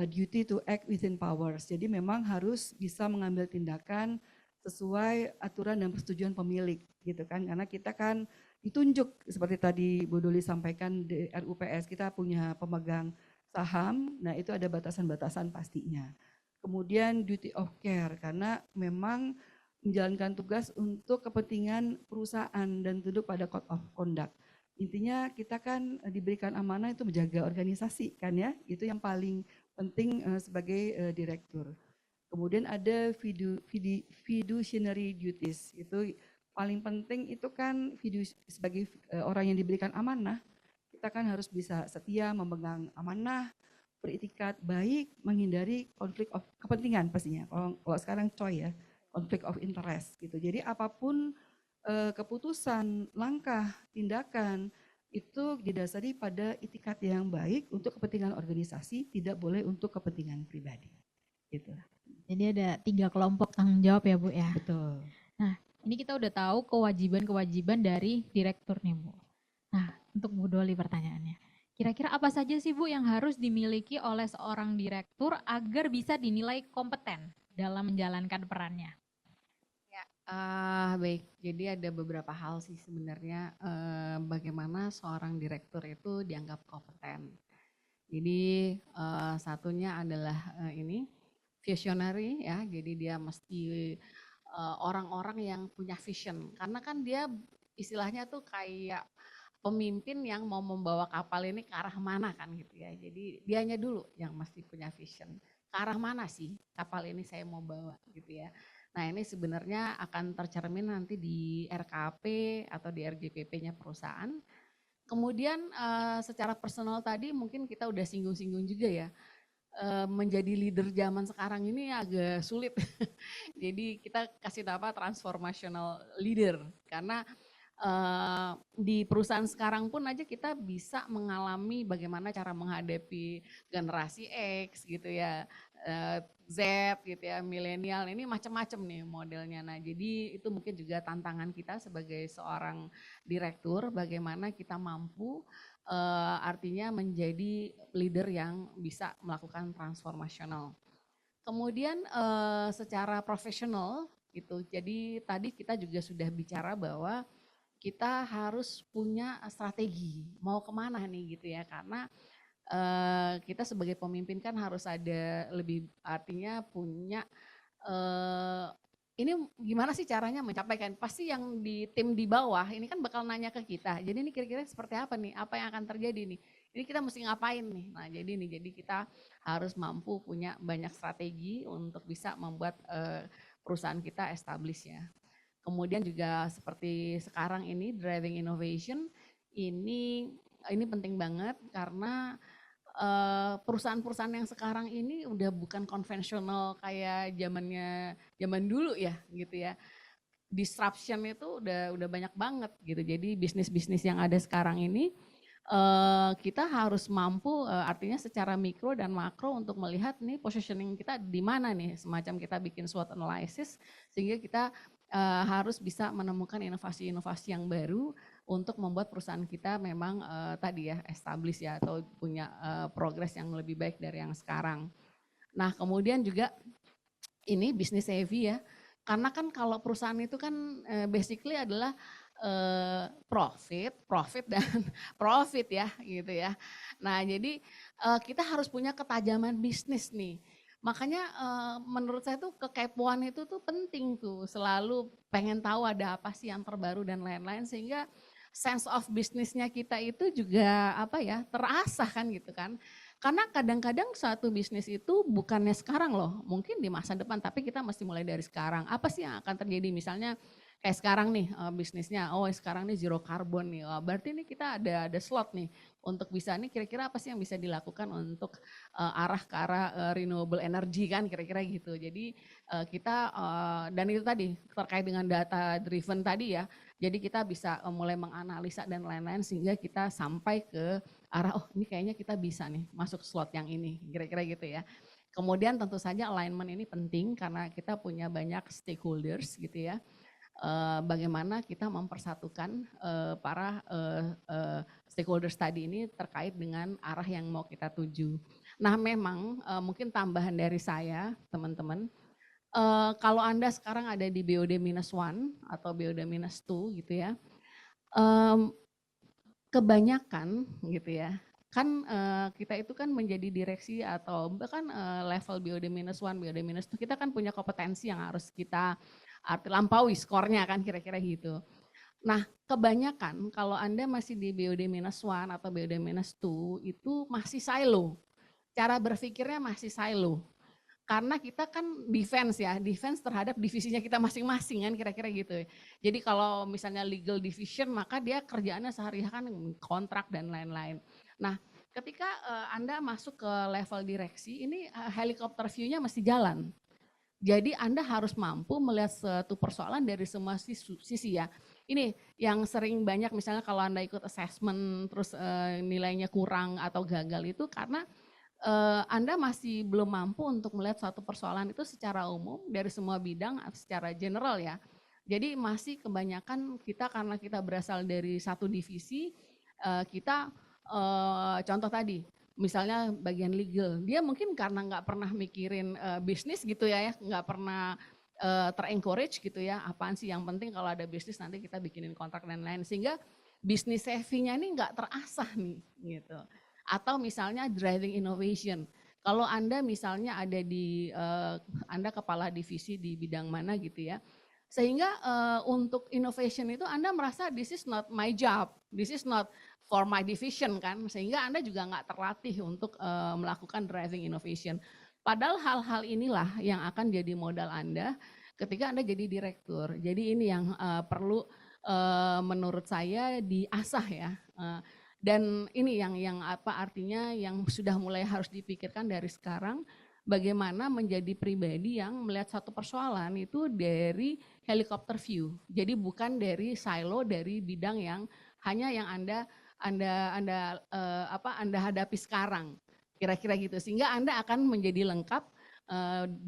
duty to act within powers. Jadi memang harus bisa mengambil tindakan sesuai aturan dan persetujuan pemilik gitu kan. Karena kita kan ditunjuk seperti tadi Bu Doli sampaikan di RUPS kita punya pemegang saham, nah itu ada batasan-batasan pastinya. Kemudian duty of care karena memang menjalankan tugas untuk kepentingan perusahaan dan tunduk pada code of conduct. Intinya kita kan diberikan amanah itu menjaga organisasi kan ya, itu yang paling penting sebagai direktur. Kemudian ada fiduciary duties, itu paling penting itu kan sebagai orang yang diberikan amanah, kita kan harus bisa setia memegang amanah, beritikat baik, menghindari konflik of kepentingan pastinya. Kalau sekarang COI ya, konflik of interest gitu. Jadi apapun keputusan, langkah, tindakan itu didasari pada itikat yang baik untuk kepentingan organisasi, tidak boleh untuk kepentingan pribadi. Gitu. Jadi ada 3 kelompok tanggung jawab ya Bu ya. Betul. Nah, ini kita udah tahu kewajiban-kewajiban dari direktur nih Bu. Nah, untuk Bu Doli pertanyaannya. Kira-kira apa saja sih Bu yang harus dimiliki oleh seorang direktur agar bisa dinilai kompeten dalam menjalankan perannya? Ya, baik. Jadi ada beberapa hal sih sebenarnya bagaimana seorang direktur itu dianggap kompeten. Jadi satunya adalah ini visionary ya. Jadi dia mesti orang-orang yang punya vision. Karena kan dia istilahnya tuh kayak pemimpin yang mau membawa kapal ini ke arah mana kan gitu ya. Jadi dianya dulu yang mesti punya vision. Ke arah mana sih kapal ini saya mau bawa gitu ya. Nah ini sebenarnya akan tercermin nanti di RKP atau di RGPP-nya perusahaan. Kemudian secara personal tadi mungkin kita udah singgung-singgung juga ya. Menjadi leader zaman sekarang ini agak sulit. Jadi kita kasih nama transformational leader karena di perusahaan sekarang pun aja kita bisa mengalami bagaimana cara menghadapi generasi X gitu ya, Z gitu ya, milenial ini macam-macam nih modelnya. Nah jadi itu mungkin juga tantangan kita sebagai seorang direktur, bagaimana kita mampu artinya menjadi leader yang bisa melakukan transformasional. Kemudian secara profesional gitu, jadi tadi kita juga sudah bicara bahwa kita harus punya strategi mau kemana nih gitu ya, karena kita sebagai pemimpin kan harus ada lebih artinya punya ini gimana sih caranya mencapaikan, pasti yang di tim di bawah ini kan bakal nanya ke kita, jadi ini kira-kira seperti apa nih, apa yang akan terjadi nih, ini kita mesti ngapain nih. Nah jadi kita harus mampu punya banyak strategi untuk bisa membuat perusahaan kita establish ya. Kemudian juga seperti sekarang ini driving innovation ini penting banget karena perusahaan-perusahaan yang sekarang ini udah bukan konvensional kayak zaman dulu ya gitu ya. Disruption itu udah banyak banget gitu. Jadi bisnis-bisnis yang ada sekarang ini kita harus mampu artinya secara mikro dan makro untuk melihat nih positioning kita di mana nih, semacam kita bikin SWOT analysis sehingga kita harus bisa menemukan inovasi-inovasi yang baru untuk membuat perusahaan kita memang tadi ya establish ya atau punya progres yang lebih baik dari yang sekarang. Nah kemudian juga ini business savvy ya, karena kan kalau perusahaan itu kan basically adalah profit dan profit ya gitu ya. Nah jadi kita harus punya ketajaman bisnis nih. Makanya menurut saya tuh kekepoan itu tuh penting tuh, selalu pengen tahu ada apa sih yang terbaru dan lain-lain sehingga sense of bisnisnya kita itu juga apa ya terasah kan gitu kan. Karena kadang-kadang suatu bisnis itu bukannya sekarang loh, mungkin di masa depan, tapi kita mesti mulai dari sekarang. Apa sih yang akan terjadi misalnya kayak sekarang nih bisnisnya, oh sekarang nih zero carbon nih, berarti nih kita ada slot nih untuk bisa nih kira-kira apa sih yang bisa dilakukan untuk arah ke arah renewable energy kan kira-kira gitu. Jadi kita dan itu tadi terkait dengan data driven tadi ya, jadi kita bisa mulai menganalisa dan lain-lain sehingga kita sampai ke arah oh ini kayaknya kita bisa nih masuk slot yang ini kira-kira gitu ya. Kemudian tentu saja alignment ini penting karena kita punya banyak stakeholders gitu ya. Bagaimana kita mempersatukan para stakeholders tadi ini terkait dengan arah yang mau kita tuju. Nah memang mungkin tambahan dari saya teman-teman, kalau Anda sekarang ada di BOD-1 atau BOD-2 gitu ya, kebanyakan gitu ya, kan kita itu kan menjadi direksi atau bahkan level BOD-1, BOD-2 kita kan punya kompetensi yang harus kita lampaui skornya kan kira-kira gitu. Nah kebanyakan kalau Anda masih di BOD-1 atau BOD-2 itu masih silo, cara berpikirnya masih silo. Karena kita kan defense ya, defense terhadap divisinya kita masing-masing kan kira-kira gitu. Jadi kalau misalnya legal division maka dia kerjaannya sehari-hari kan kontrak dan lain-lain. Nah ketika Anda masuk ke level direksi ini helikopter view-nya mesti jalan. Jadi Anda harus mampu melihat suatu persoalan dari semua sisi ya. Ini yang sering banyak misalnya kalau Anda ikut assessment terus nilainya kurang atau gagal itu karena Anda masih belum mampu untuk melihat suatu persoalan itu secara umum dari semua bidang secara general ya. Jadi masih kebanyakan kita karena kita berasal dari satu divisi, kita contoh tadi, misalnya bagian legal, dia mungkin karena nggak pernah mikirin bisnis gitu ya, nggak pernah ter-encourage gitu ya, apaan sih yang penting kalau ada bisnis nanti kita bikinin kontrak dan lain-lain, sehingga bisnis savvy-nya ini nggak terasah nih gitu. Atau misalnya driving innovation. Kalau Anda misalnya ada di, Anda kepala divisi di bidang mana gitu ya, sehingga untuk innovation itu Anda merasa this is not my job, this is not for my division kan, sehingga Anda juga nggak terlatih untuk melakukan driving innovation. Padahal hal-hal inilah yang akan jadi modal Anda ketika Anda jadi direktur. Jadi ini yang perlu menurut saya diasah ya. Dan ini yang apa artinya yang sudah mulai harus dipikirkan dari sekarang, bagaimana menjadi pribadi yang melihat satu persoalan itu dari helikopter view. Jadi bukan dari silo dari bidang yang hanya yang Anda hadapi sekarang. Kira-kira gitu. Sehingga Anda akan menjadi lengkap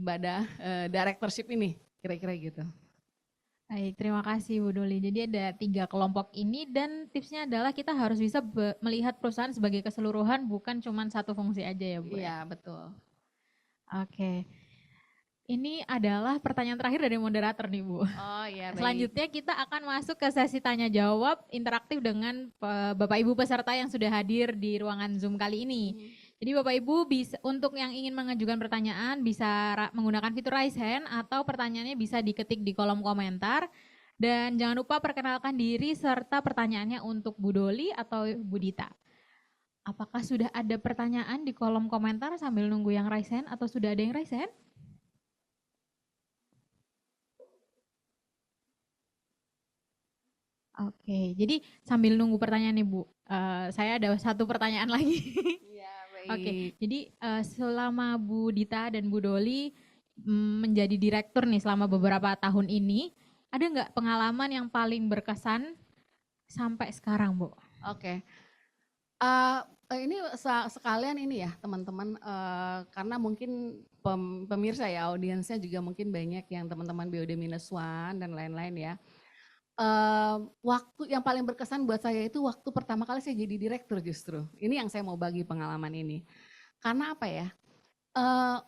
pada directorship ini. Kira-kira gitu. Baik, terima kasih Bu Doli. Jadi ada 3 kelompok ini dan tipsnya adalah kita harus bisa melihat perusahaan sebagai keseluruhan, bukan cuma satu fungsi aja ya Bu ya? Iya betul. Oke. Ini adalah pertanyaan terakhir dari moderator nih Bu. Oh iya baik. Selanjutnya kita akan masuk ke sesi tanya jawab interaktif dengan Bapak Ibu peserta yang sudah hadir di ruangan Zoom kali ini. Jadi Bapak Ibu bisa untuk yang ingin mengajukan pertanyaan bisa menggunakan fitur raise hand atau pertanyaannya bisa diketik di kolom komentar. Dan jangan lupa perkenalkan diri serta pertanyaannya untuk Bu Doli atau Bu Dita. Apakah sudah ada pertanyaan di kolom komentar sambil nunggu yang raise hand atau sudah ada yang raise hand? Oke, jadi sambil nunggu pertanyaan nih Bu, saya ada satu pertanyaan lagi. Iya baik. Oke, jadi selama Bu Dita dan Bu Doli menjadi direktur nih selama beberapa tahun ini, ada nggak pengalaman yang paling berkesan sampai sekarang Bu? Oke. Ini sekalian ini ya teman-teman, karena mungkin pemirsa ya audiensnya juga mungkin banyak yang teman-teman BOD-1 dan lain-lain ya. Waktu yang paling berkesan buat saya itu waktu pertama kali saya jadi direktur justru. Ini yang saya mau bagi pengalaman ini. Karena apa ya,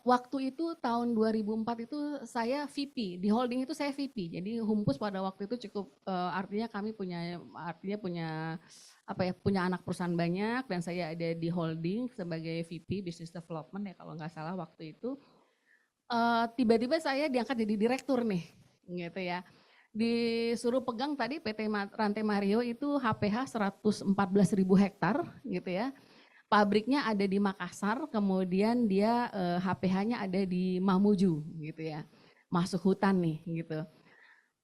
waktu itu tahun 2004 itu saya VP, di holding itu saya VP. Jadi Humpus pada waktu itu cukup artinya kami punya anak perusahaan banyak dan saya ada di holding sebagai VP Business Development ya kalau nggak salah waktu itu. Tiba-tiba saya diangkat jadi direktur nih, gitu ya. Disuruh pegang tadi PT Rantai Mario itu HPH 114.000 hektar gitu ya. Pabriknya ada di Makassar, kemudian dia HPH-nya ada di Mamuju gitu ya. Masuk hutan nih gitu.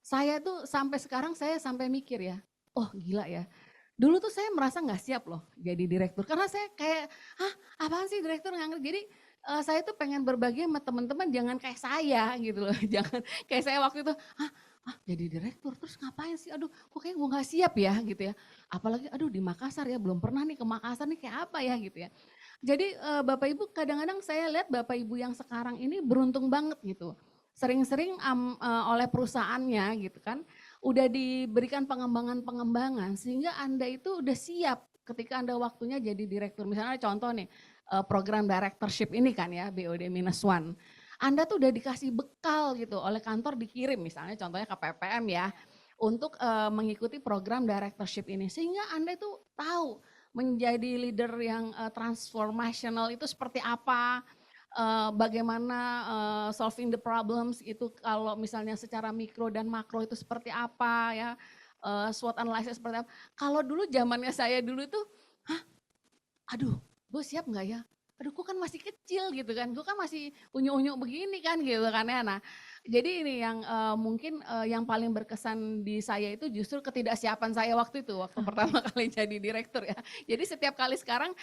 Saya tuh sampai sekarang saya sampai mikir ya, oh gila ya. Dulu tuh saya merasa nggak siap loh jadi direktur. Karena saya kayak, apaan sih direktur nggak ngerti. Jadi saya tuh pengen berbagi sama teman-teman jangan kayak saya gitu loh. Jangan kayak saya waktu itu, jadi direktur terus ngapain sih, aduh kok kayak gue gak siap ya gitu ya. Apalagi aduh di Makassar ya, belum pernah nih ke Makassar nih kayak apa ya gitu ya. Jadi Bapak Ibu kadang-kadang saya lihat Bapak Ibu yang sekarang ini beruntung banget gitu. Sering-sering oleh perusahaannya gitu kan, udah diberikan pengembangan-pengembangan sehingga Anda itu udah siap ketika Anda waktunya jadi direktur. Misalnya contoh nih, program directorship ini kan ya, BOD-1. Anda tuh udah dikasih bekal gitu oleh kantor, dikirim misalnya contohnya ke PPM ya, untuk mengikuti program directorship ini. Sehingga Anda itu tahu menjadi leader yang transformational itu seperti apa, bagaimana solving the problems itu kalau misalnya secara mikro dan makro itu seperti apa ya, SWOT analysis seperti apa. Kalau dulu zamannya saya dulu itu, hah, aduh gue siap nggak ya? Aduh gue kan masih kecil gitu kan, gue kan masih unyu-unyu begini kan gitu kan ya. Nah jadi ini yang mungkin yang paling berkesan di saya itu justru ketidaksiapan saya waktu itu, waktu pertama kali jadi direktur ya. Jadi setiap kali sekarang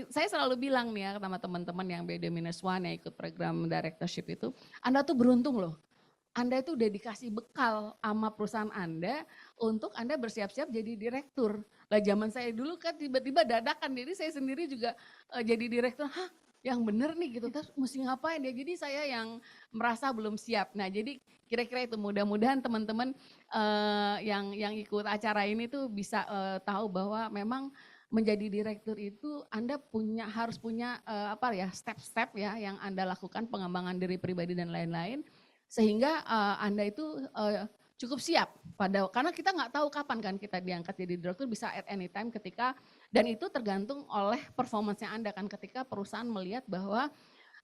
saya selalu bilang nih ya sama teman-teman yang BD-1 yang ikut program directorship itu, Anda tuh beruntung loh. Anda itu udah dikasih bekal sama perusahaan Anda untuk Anda bersiap-siap jadi direktur. Lah zaman saya dulu kan tiba-tiba dadakan, jadi saya sendiri juga jadi direktur, hah yang bener nih gitu, terus mesti ngapain ya, jadi saya yang merasa belum siap. Nah jadi kira-kira itu, mudah-mudahan teman-teman yang ikut acara ini tuh bisa tahu bahwa memang menjadi direktur itu Anda harus punya step-step ya yang Anda lakukan, pengembangan diri pribadi dan lain-lain, sehingga Anda itu cukup siap karena kita nggak tahu kapan kan kita diangkat jadi direktur, bisa at any time ketika, dan itu tergantung oleh performance-nya Anda kan, ketika perusahaan melihat bahwa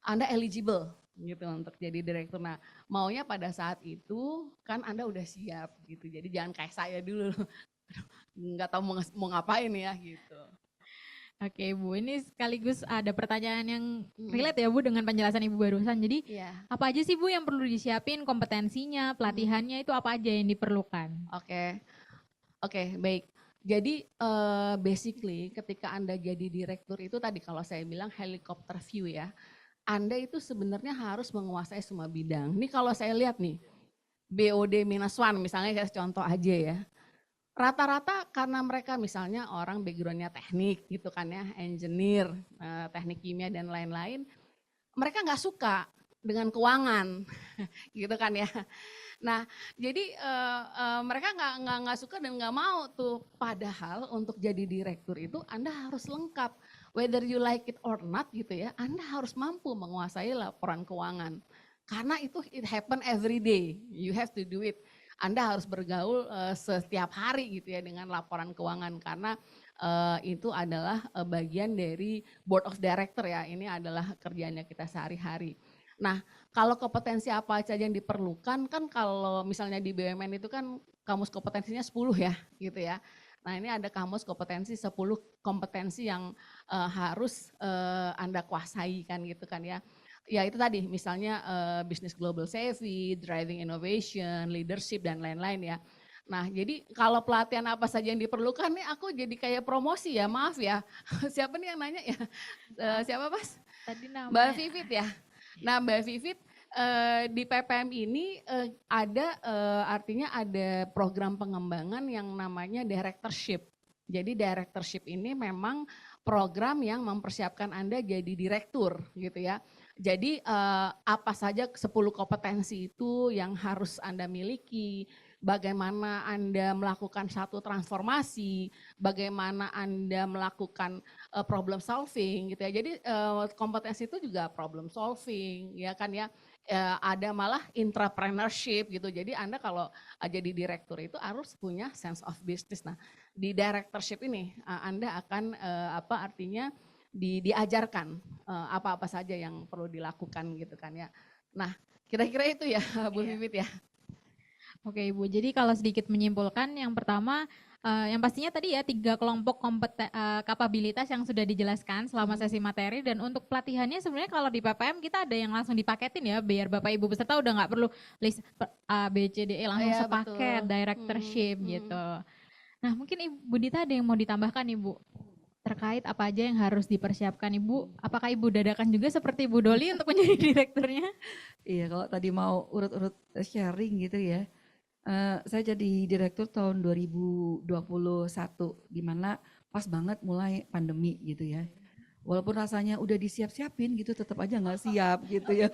Anda eligible gitu untuk jadi direktur. Nah maunya pada saat itu kan Anda udah siap gitu, jadi jangan kayak saya dulu nggak tahu mau ngapain ya gitu. Oke Bu, ini sekaligus ada pertanyaan yang relate ya Bu dengan penjelasan Ibu barusan. Jadi apa aja sih Bu yang perlu disiapin, kompetensinya, pelatihannya itu apa aja yang diperlukan? Oke, baik. Jadi basically ketika Anda jadi direktur itu tadi kalau saya bilang helicopter view ya, Anda itu sebenarnya harus menguasai semua bidang. Ini kalau saya lihat nih, BOD-1 misalnya saya contoh aja ya. Rata-rata karena mereka misalnya orang backgroundnya teknik gitu kan ya, engineer, teknik kimia dan lain-lain, mereka nggak suka dengan keuangan gitu kan ya. Nah jadi mereka nggak suka dan nggak mau tuh, padahal untuk jadi direktur itu Anda harus lengkap, whether you like it or not gitu ya, Anda harus mampu menguasai laporan keuangan. Karena itu it happen every day, you have to do it. Anda harus bergaul setiap hari gitu ya dengan laporan keuangan, karena itu adalah bagian dari board of director ya, ini adalah kerjanya kita sehari-hari. Nah kalau kompetensi apa saja yang diperlukan kan, kalau misalnya di BUMN itu kan kamus kompetensinya 10 ya gitu ya. Nah ini ada kamus kompetensi 10 kompetensi yang harus Anda kuasai kan gitu kan ya. Ya itu tadi misalnya business global savvy, driving innovation, leadership dan lain-lain ya. Nah jadi kalau pelatihan apa saja yang diperlukan nih, aku jadi kayak promosi ya, maaf ya. Siapa nih yang nanya ya? Siapa Mas? Tadi namanya Mbak Vivit ya. Nah Mbak Vivit di PPM ini artinya ada program pengembangan yang namanya directorship. Jadi directorship ini memang program yang mempersiapkan Anda jadi direktur gitu ya. Jadi apa saja 10 kompetensi itu yang harus Anda miliki, bagaimana Anda melakukan satu transformasi, bagaimana Anda melakukan problem solving gitu ya. Jadi kompetensi itu juga problem solving ya kan ya. Ada malah entrepreneurship gitu. Jadi Anda kalau jadi direktur itu harus punya sense of business. Nah di directorship ini Anda akan artinya diajarkan apa-apa saja yang perlu dilakukan gitu kan ya. Nah kira-kira itu ya Bu Vivit ya. Oke Ibu, jadi kalau sedikit menyimpulkan, yang pertama yang pastinya tadi ya 3 kelompok kapabilitas yang sudah dijelaskan selama sesi materi, dan untuk pelatihannya sebenarnya kalau di PPM kita ada yang langsung dipaketin ya, biar Bapak Ibu peserta udah nggak perlu list A, B, C, D, E langsung sepaket, directorship gitu. Nah mungkin Ibu Dita ada yang mau ditambahkan Ibu? Terkait apa aja yang harus dipersiapkan Ibu? Apakah Ibu dadakan juga seperti Ibu Doli untuk menjadi direkturnya? Iya, kalau tadi mau urut-urut sharing gitu ya. Saya jadi direktur tahun 2021, di mana pas banget mulai pandemi gitu ya. Walaupun rasanya udah disiap-siapin gitu, tetap aja nggak siap gitu ya.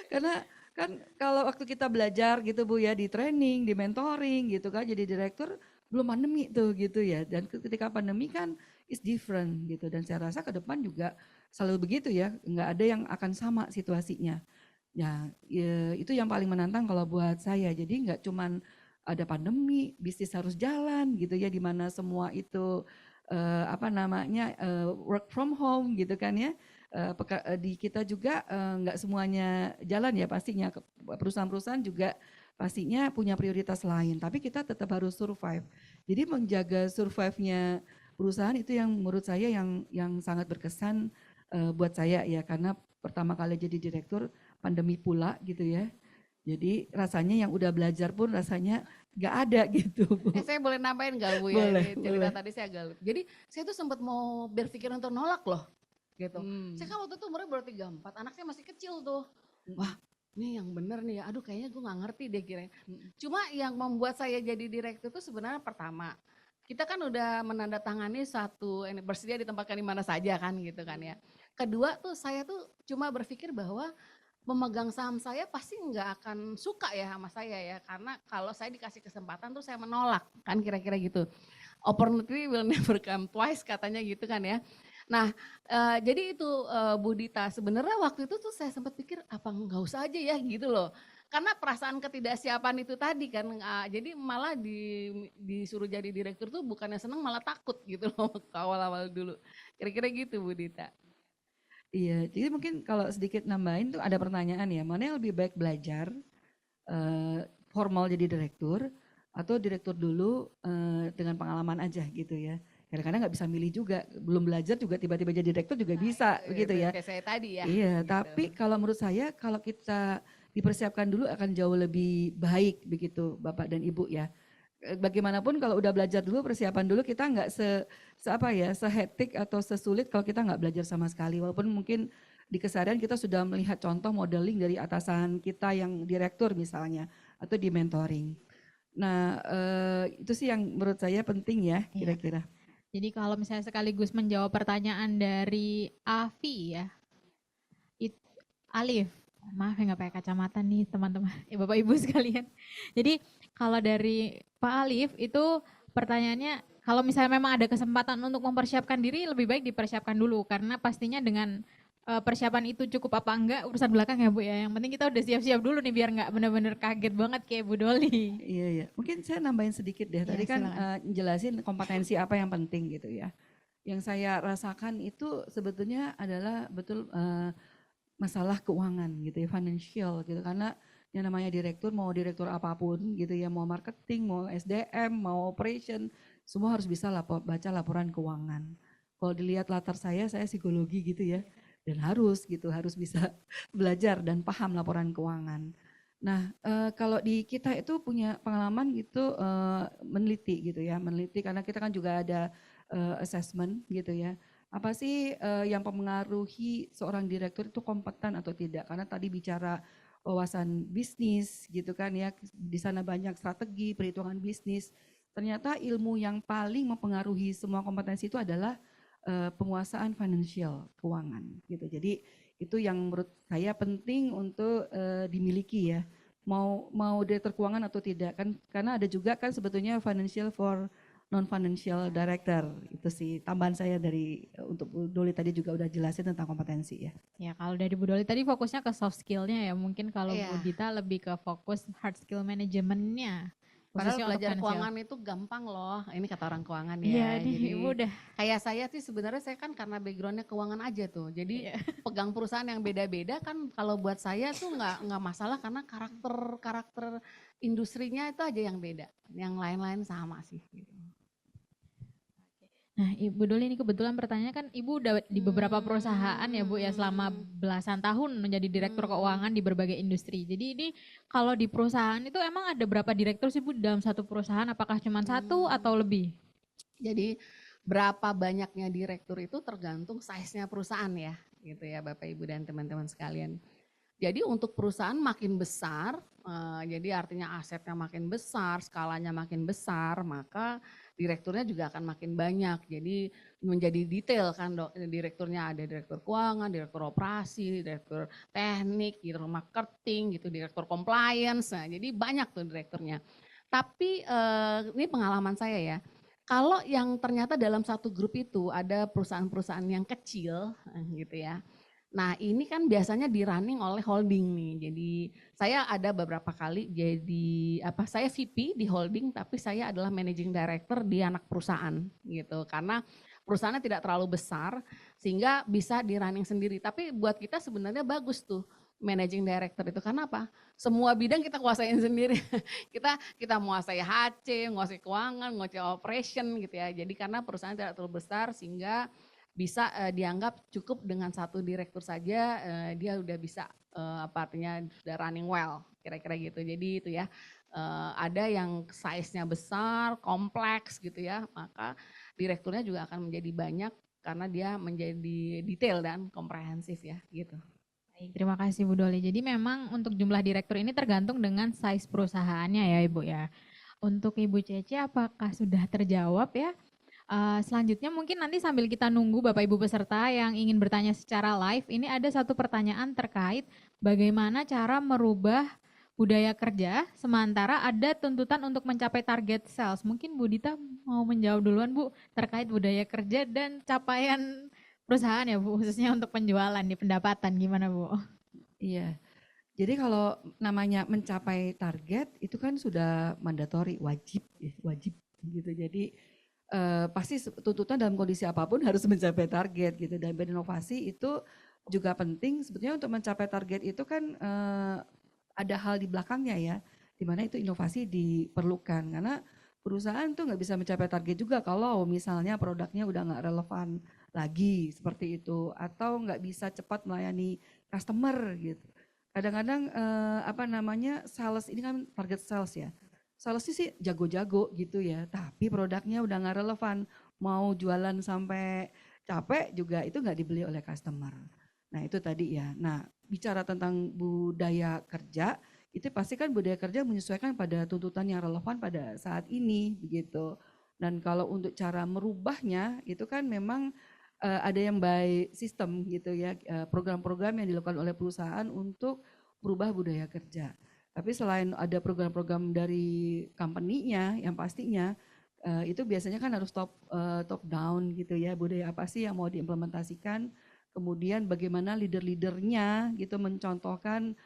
Karena kan kalau waktu kita belajar gitu Bu ya, di training, di mentoring gitu kan, jadi direktur belum pandemi tuh gitu ya. Dan ketika pandemi kan is different gitu. Dan saya rasa ke depan juga selalu begitu ya, nggak ada yang akan sama situasinya. Ya, itu yang paling menantang kalau buat saya. Jadi nggak cuman ada pandemi, bisnis harus jalan gitu ya, di mana semua itu work from home gitu kan ya. Di kita juga nggak semuanya jalan ya pastinya. Perusahaan-perusahaan juga pastinya punya prioritas lain, tapi kita tetap harus survive. Jadi menjaga survive-nya perusahaan itu yang menurut saya yang sangat berkesan buat saya ya, karena pertama kali jadi direktur pandemi pula gitu ya. Jadi rasanya yang udah belajar pun rasanya nggak ada gitu, Bu. Saya boleh nambahin nggak, Bu, ya? Boleh, Ini cerita boleh. tadi saya agak lupa. Jadi saya tuh sempat mau berpikir untuk nolak loh, gitu. Saya kan waktu itu umurnya baru 34, anak saya masih kecil tuh. Wah, ini yang bener nih ya, aduh kayaknya gue gak ngerti deh kira. Cuma yang membuat saya jadi direktur itu sebenarnya pertama, kita kan udah menandatangani satu, bersedia ditempatkan di mana saja kan gitu kan ya. Kedua tuh saya tuh cuma berpikir bahwa pemegang saham saya pasti nggak akan suka ya sama saya ya, karena kalau saya dikasih kesempatan tuh saya menolak kan kira-kira gitu. Opportunity will never come twice katanya gitu kan ya. Nah jadi itu Bu Dita, sebenarnya waktu itu tuh saya sempat pikir apa nggak usah aja ya gitu loh. Karena perasaan ketidaksiapan itu tadi kan, jadi malah disuruh jadi direktur tuh bukannya seneng malah takut gitu loh awal-awal dulu. Kira-kira gitu Bu Dita. Iya, jadi mungkin kalau sedikit nambahin tuh ada pertanyaan ya, mana yang lebih baik belajar formal jadi direktur atau direktur dulu dengan pengalaman aja gitu ya. Kadang-kadang nggak bisa milih juga, belum belajar juga tiba-tiba jadi direktur juga bisa begitu ya. Kayak saya tadi ya. Iya, gitu. tapi kalau menurut saya kalau kita dipersiapkan dulu akan jauh lebih baik begitu Bapak dan Ibu ya. Bagaimanapun kalau udah belajar dulu, persiapan dulu, kita nggak sehetik atau sesulit kalau kita nggak belajar sama sekali. Walaupun mungkin di keseharian kita sudah melihat contoh modeling dari atasan kita yang direktur misalnya, atau di mentoring. Nah itu sih yang menurut saya penting ya kira-kira. Jadi kalau misalnya sekaligus menjawab pertanyaan dari Avi ya, Alif, maaf ya nggak pakai kacamata nih teman-teman, Bapak Ibu sekalian. Jadi kalau dari Pak Alif itu pertanyaannya, kalau misalnya memang ada kesempatan untuk mempersiapkan diri, lebih baik dipersiapkan dulu, karena pastinya dengan persiapan itu cukup apa enggak urusan belakang ya Bu ya. Yang penting kita udah siap-siap dulu nih biar nggak benar-benar kaget banget kayak Bu Doli. Iya, iya. Mungkin saya nambahin sedikit deh. Tadi kan jelasin kompetensi apa yang penting gitu ya. Yang saya rasakan itu sebetulnya adalah betul masalah keuangan gitu ya, financial gitu. Karena yang namanya direktur, mau direktur apapun gitu ya, mau marketing, mau SDM, mau operation, semua harus bisa baca laporan keuangan. Kalau dilihat latar saya psikologi gitu ya, dan harus bisa belajar dan paham laporan keuangan. Nah kalau di kita itu punya pengalaman gitu meneliti gitu ya, meneliti karena kita kan juga ada assessment gitu ya. Apa sih yang mempengaruhi seorang direktur itu kompeten atau tidak? Karena tadi bicara wawasan bisnis gitu kan ya, di sana banyak strategi, perhitungan bisnis. Ternyata ilmu yang paling mempengaruhi semua kompetensi itu adalah penguasaan financial, keuangan gitu. Jadi itu yang menurut saya penting untuk dimiliki ya. Mau direktur keuangan atau tidak kan, karena ada juga kan sebetulnya financial for non-financial director. Itu sih tambahan saya dari untuk Bu Doli tadi juga udah jelasin tentang kompetensi ya. Ya kalau dari Bu Doli tadi fokusnya ke soft skill-nya ya, mungkin kalau Bu Dita lebih ke fokus hard skill manajemennya. Padahal belajar keuangan itu gampang loh, ini kata orang keuangan ya. Iya, jadi mudah. Kayak saya sih sebenarnya saya kan karena backgroundnya keuangan aja tuh, jadi pegang perusahaan yang beda-beda kan kalau buat saya tuh nggak masalah karena karakter industrinya itu aja yang beda, yang lain-lain sama sih. Gitu. Nah Ibu Doli ini kebetulan pertanyaannya kan Ibu udah di beberapa perusahaan ya Bu ya selama belasan tahun menjadi direktur keuangan di berbagai industri. Jadi ini kalau di perusahaan itu emang ada berapa direktur sih Bu dalam satu perusahaan? Apakah cuma satu atau lebih? Jadi berapa banyaknya direktur itu tergantung size-nya perusahaan ya gitu ya Bapak Ibu dan teman-teman sekalian. Jadi untuk perusahaan makin besar, jadi artinya asetnya makin besar, skalanya makin besar, maka direkturnya juga akan makin banyak. Jadi menjadi detail kan direkturnya, ada direktur keuangan, direktur operasi, direktur teknik, direktur marketing, gitu, direktur compliance. Nah, jadi banyak tuh direkturnya. Tapi ini pengalaman saya ya. Kalau yang ternyata dalam satu grup itu ada perusahaan-perusahaan yang kecil gitu ya. Nah ini kan biasanya di running oleh holding nih. Jadi saya ada beberapa kali jadi saya VP di holding tapi saya adalah managing director di anak perusahaan gitu. Karena perusahaannya tidak terlalu besar sehingga bisa di running sendiri. Tapi buat kita sebenarnya bagus tuh managing director itu, karena apa? Semua bidang kita kuasain sendiri. kita menguasai HC, menguasai keuangan, menguasai operation gitu ya. Jadi karena perusahaan tidak terlalu besar sehingga bisa dianggap cukup dengan satu direktur saja dia udah bisa artinya sudah running well, kira-kira gitu. Jadi itu ya, ada yang size-nya besar, kompleks gitu ya, maka direkturnya juga akan menjadi banyak karena dia menjadi detail dan komprehensif ya gitu. Baik, terima kasih Bu Doli. Jadi memang untuk jumlah direktur ini tergantung dengan size perusahaannya ya Ibu ya. Untuk Ibu Cece apakah sudah terjawab ya? Selanjutnya mungkin nanti sambil kita nunggu Bapak Ibu peserta yang ingin bertanya secara live, ini ada satu pertanyaan terkait bagaimana cara merubah budaya kerja sementara ada tuntutan untuk mencapai target sales. Mungkin Bu Dita mau menjawab duluan Bu terkait budaya kerja dan capaian perusahaan ya Bu, khususnya untuk penjualan di pendapatan gimana Bu? Iya. Jadi kalau namanya mencapai target itu kan sudah mandatori, wajib ya, wajib gitu. Jadi pasti tuntutan dalam kondisi apapun harus mencapai target gitu. Dan berinovasi itu juga penting sebetulnya untuk mencapai target itu kan ada hal di belakangnya ya, di mana itu inovasi diperlukan karena perusahaan tuh nggak bisa mencapai target juga kalau misalnya produknya udah nggak relevan lagi seperti itu atau nggak bisa cepat melayani customer gitu. Kadang-kadang sales ini kan target sales ya. Salesnya sih jago-jago gitu ya, tapi produknya udah nggak relevan. Mau jualan sampai capek juga itu nggak dibeli oleh customer. Nah itu tadi ya. Nah bicara tentang budaya kerja, itu pasti kan budaya kerja menyesuaikan pada tuntutan yang relevan pada saat ini begitu. Dan kalau untuk cara merubahnya itu kan memang ada yang by system gitu ya, program-program yang dilakukan oleh perusahaan untuk berubah budaya kerja. Tapi selain ada program-program dari company-nya yang pastinya itu biasanya kan harus top down gitu ya, budaya apa sih yang mau diimplementasikan, kemudian bagaimana leader-leadernya gitu mencontohkan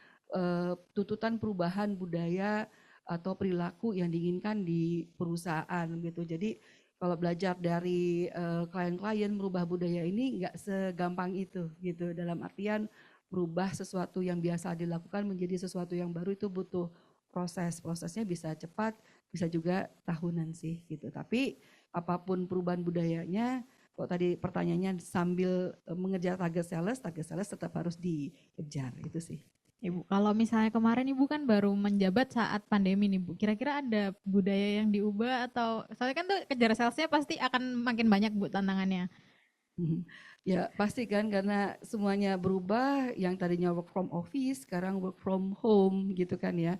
tuntutan perubahan budaya atau perilaku yang diinginkan di perusahaan gitu. Jadi kalau belajar dari klien-klien merubah budaya ini nggak segampang itu gitu. Dalam artian merubah sesuatu yang biasa dilakukan menjadi sesuatu yang baru itu butuh proses. Prosesnya bisa cepat, bisa juga tahunan sih gitu. Tapi apapun perubahan budayanya, kok tadi pertanyaannya sambil mengejar target sales tetap harus dikejar itu sih. Ibu, kalau misalnya kemarin Ibu kan baru menjabat saat pandemi nih Bu, kira-kira ada budaya yang diubah atau, soalnya kan tuh kejar salesnya pasti akan makin banyak Bu tantangannya. Ya pasti kan karena semuanya berubah, yang tadinya work from office sekarang work from home gitu kan ya.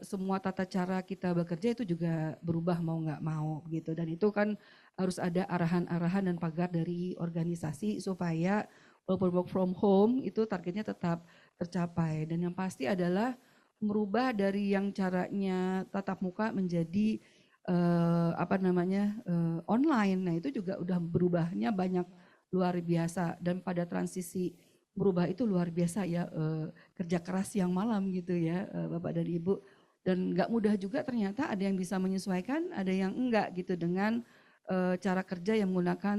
Semua tata cara kita bekerja itu juga berubah mau nggak mau gitu, dan itu kan harus ada arahan-arahan dan pagar dari organisasi supaya walaupun work from home itu targetnya tetap tercapai. Dan yang pasti adalah merubah dari yang caranya tatap muka menjadi online. Nah itu juga udah berubahnya banyak luar biasa, dan pada transisi berubah itu luar biasa ya, kerja keras siang malam gitu ya Bapak dan Ibu, dan nggak mudah juga ternyata, ada yang bisa menyesuaikan ada yang enggak gitu dengan cara kerja yang menggunakan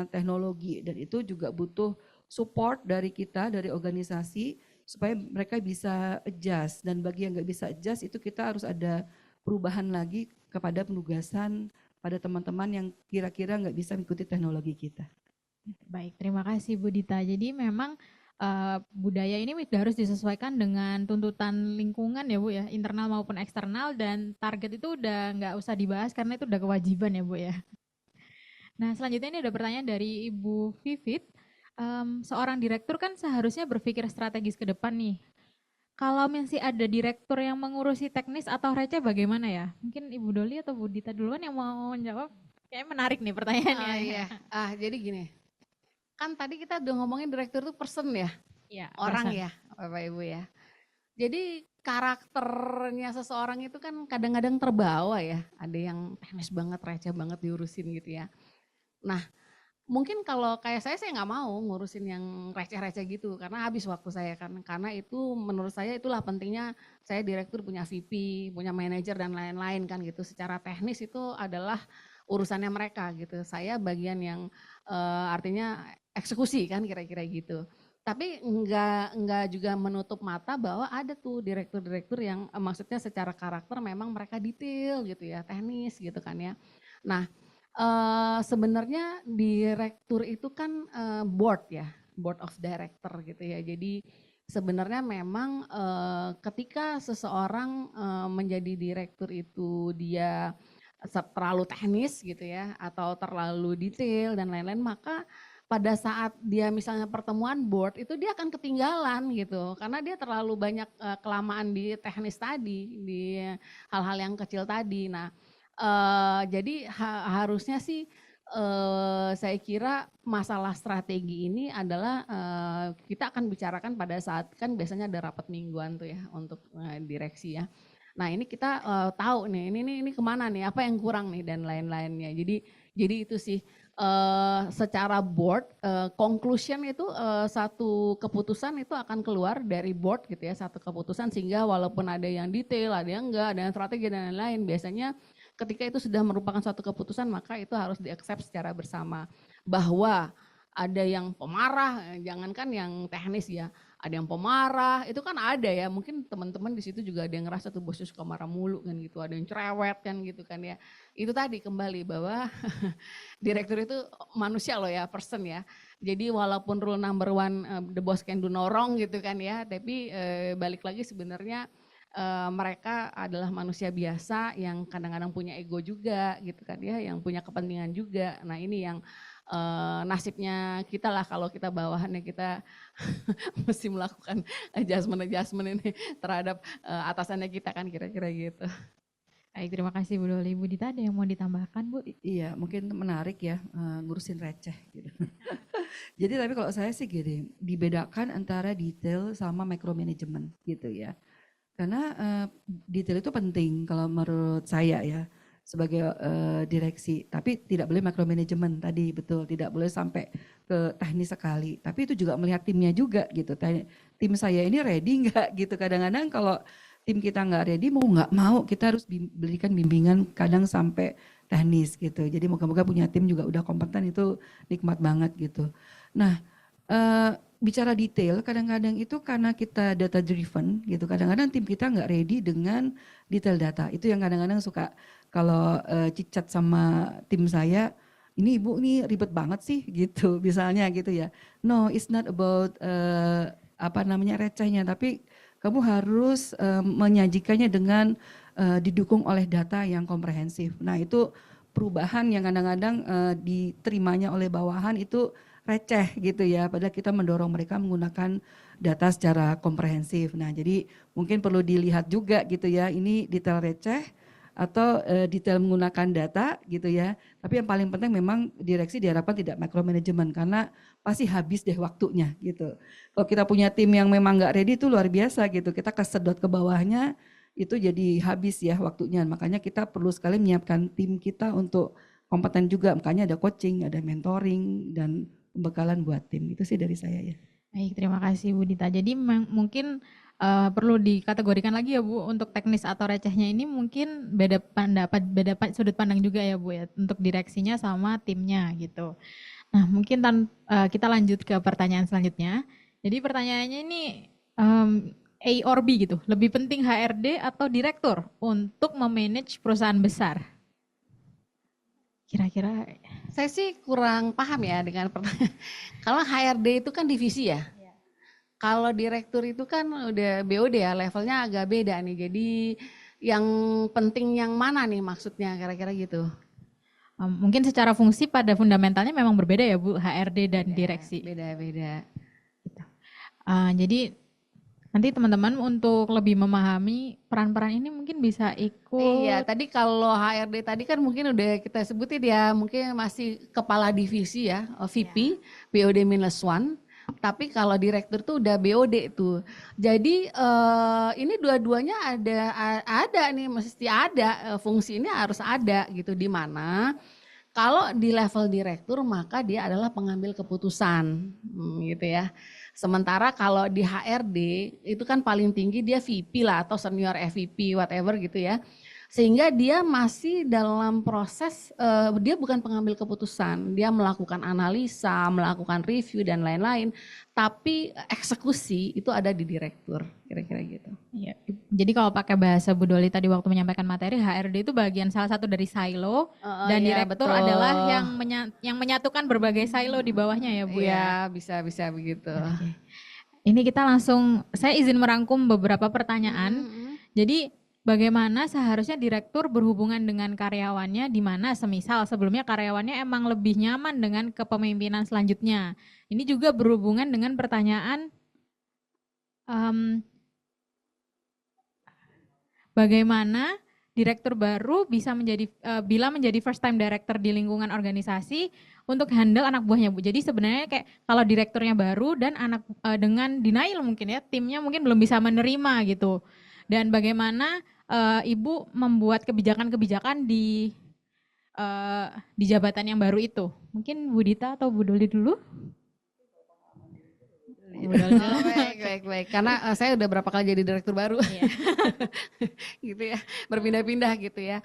teknologi, dan itu juga butuh support dari kita, dari organisasi supaya mereka bisa adjust, dan bagi yang nggak bisa adjust itu kita harus ada perubahan lagi kepada penugasan pada teman-teman yang kira-kira nggak bisa mengikuti teknologi kita. Baik, terima kasih Bu Dita. Jadi memang budaya ini harus disesuaikan dengan tuntutan lingkungan ya Bu ya, internal maupun eksternal, dan target itu udah nggak usah dibahas karena itu udah kewajiban ya Bu ya. Nah selanjutnya ini ada pertanyaan dari Ibu Vivit. Seorang direktur kan seharusnya berpikir strategis ke depan nih. Kalau masih ada direktur yang mengurusi teknis atau receh bagaimana ya? Mungkin Ibu Doli atau Bu Dita duluan yang mau menjawab? Kayaknya menarik nih pertanyaannya. Iya. Jadi gini, kan tadi kita udah ngomongin direktur itu person ya, Iya, orang person. ya Bapak Ibu ya. Jadi karakternya seseorang itu kan kadang-kadang terbawa ya. Ada yang teknis banget, receh banget diurusin gitu ya. Nah, mungkin kalau kayak saya nggak mau ngurusin yang receh-receh gitu karena habis waktu saya kan. Karena itu menurut saya itulah pentingnya saya direktur punya VP, punya manajer dan lain-lain kan gitu. Secara teknis itu adalah urusannya mereka gitu. Saya bagian yang artinya eksekusi kan kira-kira gitu. Tapi enggak juga menutup mata bahwa ada tuh direktur-direktur yang maksudnya secara karakter memang mereka detail gitu ya, teknis gitu kan ya. Nah, sebenarnya direktur itu kan board ya, board of director gitu ya. Jadi sebenarnya memang ketika seseorang menjadi direktur itu dia terlalu teknis gitu ya atau terlalu detail dan lain-lain, maka pada saat dia misalnya pertemuan board itu dia akan ketinggalan gitu karena dia terlalu banyak kelamaan di teknis tadi, di hal-hal yang kecil tadi. Nah, jadi harusnya sih saya kira masalah strategi ini adalah kita akan bicarakan pada saat kan biasanya ada rapat mingguan tuh ya untuk direksi ya. Nah ini kita tahu nih ini kemana nih, apa yang kurang nih dan lain-lainnya. Jadi itu sih secara board conclusion itu satu keputusan itu akan keluar dari board gitu ya, satu keputusan sehingga walaupun ada yang detail, ada yang enggak, ada yang strategi dan lain-lain biasanya ketika itu sudah merupakan suatu keputusan maka itu harus di-accept secara bersama. Bahwa ada yang pemarah, jangankan yang teknis ya, ada yang pemarah, itu kan ada ya, mungkin teman-teman di situ juga ada yang ngerasa tuh bosnya suka marah mulu kan gitu, ada yang cerewet kan gitu kan ya. Itu tadi kembali bahwa direktur itu manusia loh ya, person ya. Jadi walaupun rule number one the boss can do no wrong gitu kan ya, tapi balik lagi sebenarnya mereka adalah manusia biasa yang kadang-kadang punya ego juga gitu kan ya, yang punya kepentingan juga. Nah ini yang nasibnya kita lah kalau kita bawahannya kita mesti melakukan adjustment ini terhadap atasannya kita kan kira-kira gitu. Baik, terima kasih Bu Doli. Bu Dita ada yang mau ditambahkan Bu? Iya, mungkin menarik ya ngurusin receh gitu. Jadi tapi kalau saya sih gini, dibedakan antara detail sama micromanagement gitu ya. Karena detail itu penting kalau menurut saya ya sebagai direksi, tapi tidak boleh micromanagement tadi, betul, tidak boleh sampai ke teknis sekali. Tapi itu juga melihat timnya juga gitu. Tim saya ini ready nggak gitu. Kadang-kadang kalau tim kita nggak ready, mau nggak mau kita harus berikan bimbingan kadang sampai teknis gitu. Jadi moga-moga punya tim juga udah kompeten, itu nikmat banget gitu. Nah, bicara detail kadang-kadang itu karena kita data driven gitu, kadang-kadang tim kita nggak ready dengan detail data. Itu yang kadang-kadang suka kalau cicat sama tim saya, ini ibu ini ribet banget sih gitu misalnya gitu ya. No, it's not about recehnya, tapi kamu harus menyajikannya dengan didukung oleh data yang komprehensif. Nah itu perubahan yang kadang-kadang diterimanya oleh bawahan itu receh gitu ya, padahal kita mendorong mereka menggunakan data secara komprehensif. Nah jadi mungkin perlu dilihat juga gitu ya, ini detail receh atau detail menggunakan data gitu ya. Tapi yang paling penting memang direksi diharapkan tidak micromanagement karena pasti habis deh waktunya gitu. Kalau kita punya tim yang memang nggak ready itu luar biasa gitu, kita kesedot ke bawahnya itu jadi habis ya waktunya. Makanya kita perlu sekali menyiapkan tim kita untuk kompeten juga, makanya ada coaching, ada mentoring dan pembekalan buat tim. Itu sih dari saya ya. Baik, terima kasih Bu Dita. Jadi mungkin perlu dikategorikan lagi ya Bu, untuk teknis atau recehnya ini mungkin beda pendapat, beda sudut pandang juga ya Bu ya, untuk direksinya sama timnya gitu. Nah mungkin kita lanjut ke pertanyaan selanjutnya. Jadi pertanyaannya ini A or B gitu, lebih penting HRD atau direktur untuk memanage perusahaan besar? Kira-kira saya sih kurang paham ya dengan pertanyaan. Kalau HRD itu kan divisi ya. Kalau direktur itu kan udah BOD ya, levelnya agak beda nih. Jadi yang penting yang mana nih maksudnya kira-kira gitu. Mungkin secara fungsi pada fundamentalnya memang berbeda ya Bu, HRD dan direksi. Beda-beda. Gitu. Jadi nanti teman-teman untuk lebih memahami peran-peran ini mungkin bisa ikut. Iya, tadi kalau HRD tadi kan mungkin udah kita sebutin ya, mungkin masih kepala divisi ya, VP, BOD-1. Tapi kalau direktur tuh udah BOD tuh. Jadi ini dua-duanya ada nih, mesti ada, fungsi ini harus ada gitu, di mana kalau di level direktur maka dia adalah pengambil keputusan, gitu ya. Sementara kalau di HRD itu kan paling tinggi dia VP lah atau senior EVP whatever gitu ya. Sehingga dia masih dalam proses, dia bukan pengambil keputusan, dia melakukan analisa, melakukan review dan lain-lain, tapi eksekusi itu ada di direktur, kira-kira gitu. Iya. Jadi kalau pakai bahasa Bu Doli tadi waktu menyampaikan materi, HRD itu bagian salah satu dari silo, dan iya, direktur betul. adalah yang menyatukan berbagai silo di bawahnya ya Bu ya. Iya, bisa begitu. Oke. Ini kita langsung, saya izin merangkum beberapa pertanyaan. Jadi bagaimana seharusnya direktur berhubungan dengan karyawannya, di mana semisal sebelumnya karyawannya emang lebih nyaman dengan kepemimpinan selanjutnya. Ini juga berhubungan dengan pertanyaan bagaimana direktur baru bisa bila menjadi first time director di lingkungan organisasi untuk handle anak buahnya Bu. Jadi sebenarnya kayak kalau direkturnya baru dan dengan denial mungkin ya, timnya mungkin belum bisa menerima gitu. Dan bagaimana Ibu membuat kebijakan-kebijakan di jabatan yang baru itu. Mungkin Bu Dita atau Bu Doli dulu? Baik. Karena saya udah berapa kali jadi direktur baru, gitu ya, berpindah-pindah gitu ya.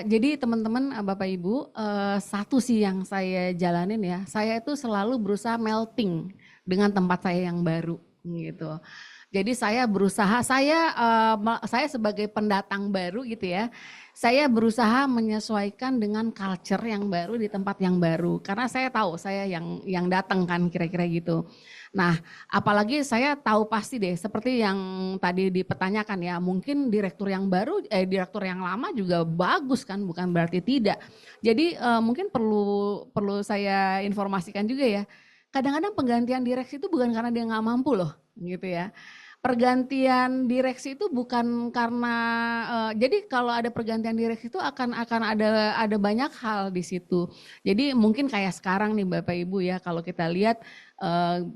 Jadi teman-teman, Bapak Ibu, satu sih yang saya jalanin ya, saya itu selalu berusaha melting dengan tempat saya yang baru, gitu. Jadi saya berusaha, saya sebagai pendatang baru gitu ya, saya berusaha menyesuaikan dengan culture yang baru di tempat yang baru. Karena saya tahu saya yang datang kan, kira-kira gitu. Nah, apalagi saya tahu pasti deh, seperti yang tadi dipertanyakan ya, mungkin direktur yang baru, direktur yang lama juga bagus kan, bukan berarti tidak. Jadi mungkin perlu saya informasikan juga ya, kadang-kadang penggantian direksi itu bukan karena dia nggak mampu loh, gitu ya. Pergantian direksi itu bukan karena, jadi kalau ada pergantian direksi itu akan ada banyak hal di situ. Jadi mungkin kayak sekarang nih Bapak Ibu ya, kalau kita lihat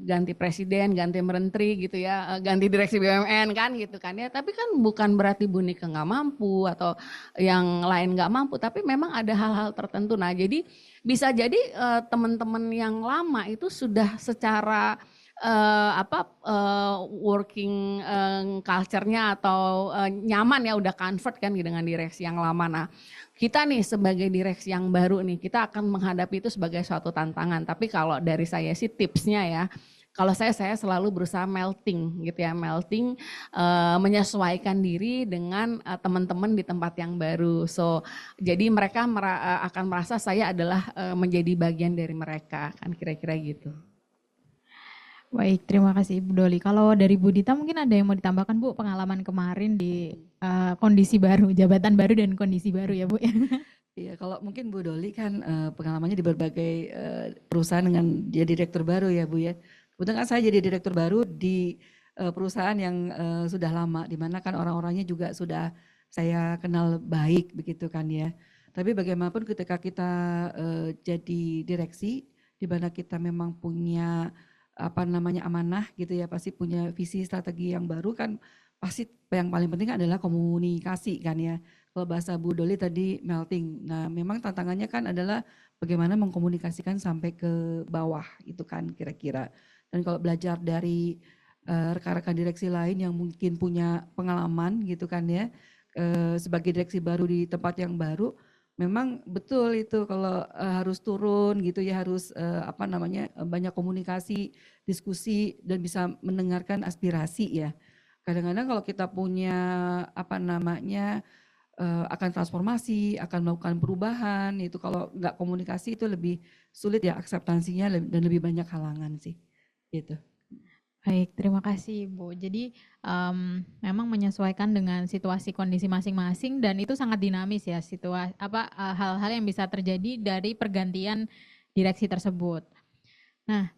ganti presiden, ganti menteri gitu ya, ganti direksi BUMN kan gitu kan ya. Tapi kan bukan berarti Bu Nika nggak mampu atau yang lain nggak mampu, tapi memang ada hal-hal tertentu. Nah jadi bisa jadi teman-teman yang lama itu sudah secara working culture-nya atau nyaman ya, udah convert kan dengan direksi yang lama. Nah kita nih sebagai direksi yang baru nih, kita akan menghadapi itu sebagai suatu tantangan. Tapi kalau dari saya sih tipsnya ya, kalau saya selalu berusaha melting gitu ya, menyesuaikan diri dengan teman-teman di tempat yang baru. So jadi mereka akan merasa saya adalah menjadi bagian dari mereka kan, kira-kira gitu. Baik, terima kasih Bu Doli. Kalau dari Bu Dita mungkin ada yang mau ditambahkan Bu, pengalaman kemarin di kondisi baru, jabatan baru dan kondisi baru ya Bu. Iya, kalau mungkin Bu Doli kan pengalamannya di berbagai perusahaan dengan jadi direktur baru ya Bu ya. Kebetulan kan saya jadi direktur baru di perusahaan yang sudah lama, di mana kan orang-orangnya juga sudah saya kenal baik begitu kan ya. Tapi bagaimanapun ketika kita jadi direksi, di mana kita memang punya amanah gitu ya, pasti punya visi strategi yang baru kan, pasti yang paling penting adalah komunikasi kan ya. Kalau bahasa Bu Doli tadi melting. Nah memang tantangannya kan adalah bagaimana mengkomunikasikan sampai ke bawah itu kan kira-kira. Dan kalau belajar dari rekan-rekan direksi lain yang mungkin punya pengalaman gitu kan ya, sebagai direksi baru di tempat yang baru, memang betul itu kalau harus turun gitu ya, harus banyak komunikasi, diskusi dan bisa mendengarkan aspirasi ya. Kadang-kadang kalau kita punya akan transformasi, akan melakukan perubahan, itu kalau nggak komunikasi itu lebih sulit ya akseptansinya dan lebih banyak halangan sih gitu. Baik, terima kasih Bu. Jadi memang menyesuaikan dengan situasi kondisi masing-masing dan itu sangat dinamis ya, hal-hal yang bisa terjadi dari pergantian direksi tersebut. Nah,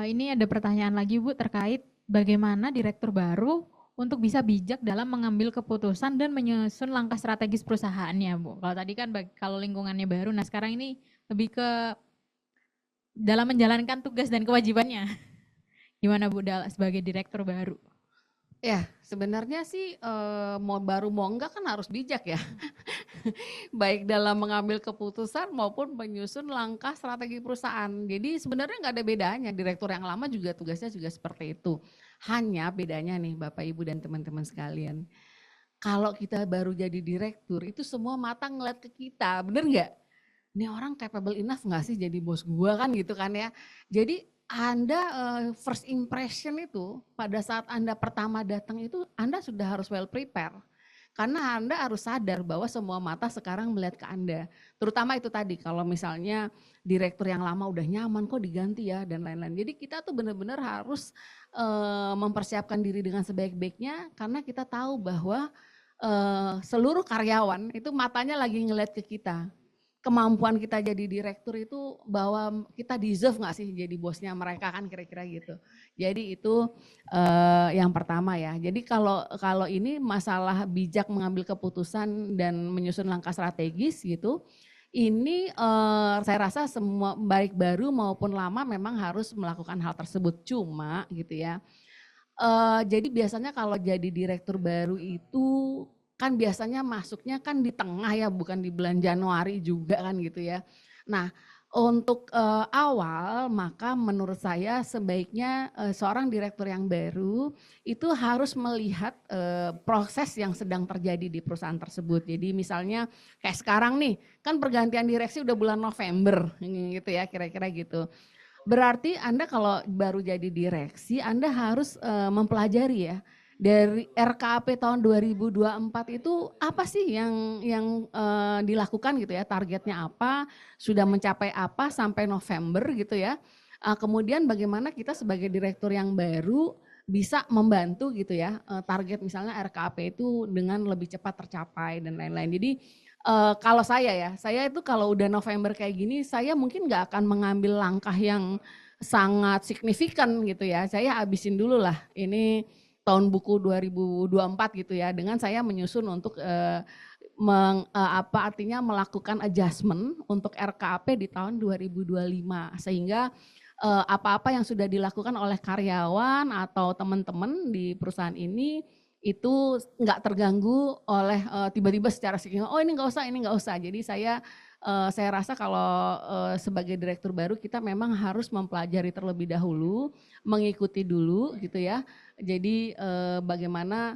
ini ada pertanyaan lagi Bu terkait bagaimana direktur baru untuk bisa bijak dalam mengambil keputusan dan menyusun langkah strategis perusahaannya Bu. Kalau tadi kan kalau lingkungannya baru, nah sekarang ini lebih ke dalam menjalankan tugas dan kewajibannya. Gimana Bu Dal sebagai direktur baru? Ya, sebenarnya sih mau baru mau enggak kan harus bijak ya. Baik dalam mengambil keputusan maupun menyusun langkah strategi perusahaan. Jadi sebenarnya nggak ada bedanya, direktur yang lama juga tugasnya juga seperti itu. Hanya bedanya nih Bapak Ibu dan teman-teman sekalian. Kalau kita baru jadi direktur itu semua mata ngeliat ke kita, bener nggak? Ini orang capable enough nggak sih jadi bos gua kan gitu kan ya. Jadi Anda first impression itu pada saat Anda pertama datang itu Anda sudah harus well prepare. Karena Anda harus sadar bahwa semua mata sekarang melihat ke Anda. Terutama itu tadi kalau misalnya direktur yang lama udah nyaman kok diganti ya dan lain-lain. Jadi kita tuh benar-benar harus mempersiapkan diri dengan sebaik-baiknya karena kita tahu bahwa seluruh karyawan itu matanya lagi ngeliat ke kita. Kemampuan kita jadi direktur itu bahwa kita deserve nggak sih jadi bosnya mereka kan kira-kira gitu. Jadi itu yang pertama ya. Jadi kalau ini masalah bijak mengambil keputusan dan menyusun langkah strategis gitu, ini saya rasa semua baik baru maupun lama memang harus melakukan hal tersebut. Cuma gitu ya. Jadi biasanya kalau jadi direktur baru itu kan biasanya masuknya kan di tengah ya, bukan di bulan Januari juga kan gitu ya. Nah untuk awal maka menurut saya sebaiknya seorang direktur yang baru itu harus melihat proses yang sedang terjadi di perusahaan tersebut. Jadi misalnya kayak sekarang nih kan pergantian direksi udah bulan November gitu ya kira-kira gitu. Berarti Anda kalau baru jadi direksi Anda harus mempelajari ya. Dari RKAP tahun 2024 itu apa sih yang dilakukan gitu ya, targetnya apa, sudah mencapai apa sampai November gitu ya. Kemudian bagaimana kita sebagai direktur yang baru bisa membantu gitu ya, target misalnya RKAP itu dengan lebih cepat tercapai dan lain-lain. Jadi kalau saya itu kalau udah November kayak gini, saya mungkin nggak akan mengambil langkah yang sangat signifikan gitu ya. Saya habisin dulu lah ini tahun buku 2024 gitu ya, dengan saya menyusun untuk artinya melakukan adjustment untuk RKAP di tahun 2025 sehingga apa-apa yang sudah dilakukan oleh karyawan atau teman-teman di perusahaan ini itu nggak terganggu oleh tiba-tiba secara signifikan, oh ini nggak usah. Jadi saya rasa kalau sebagai direktur baru kita memang harus mempelajari terlebih dahulu, mengikuti dulu gitu ya. Jadi bagaimana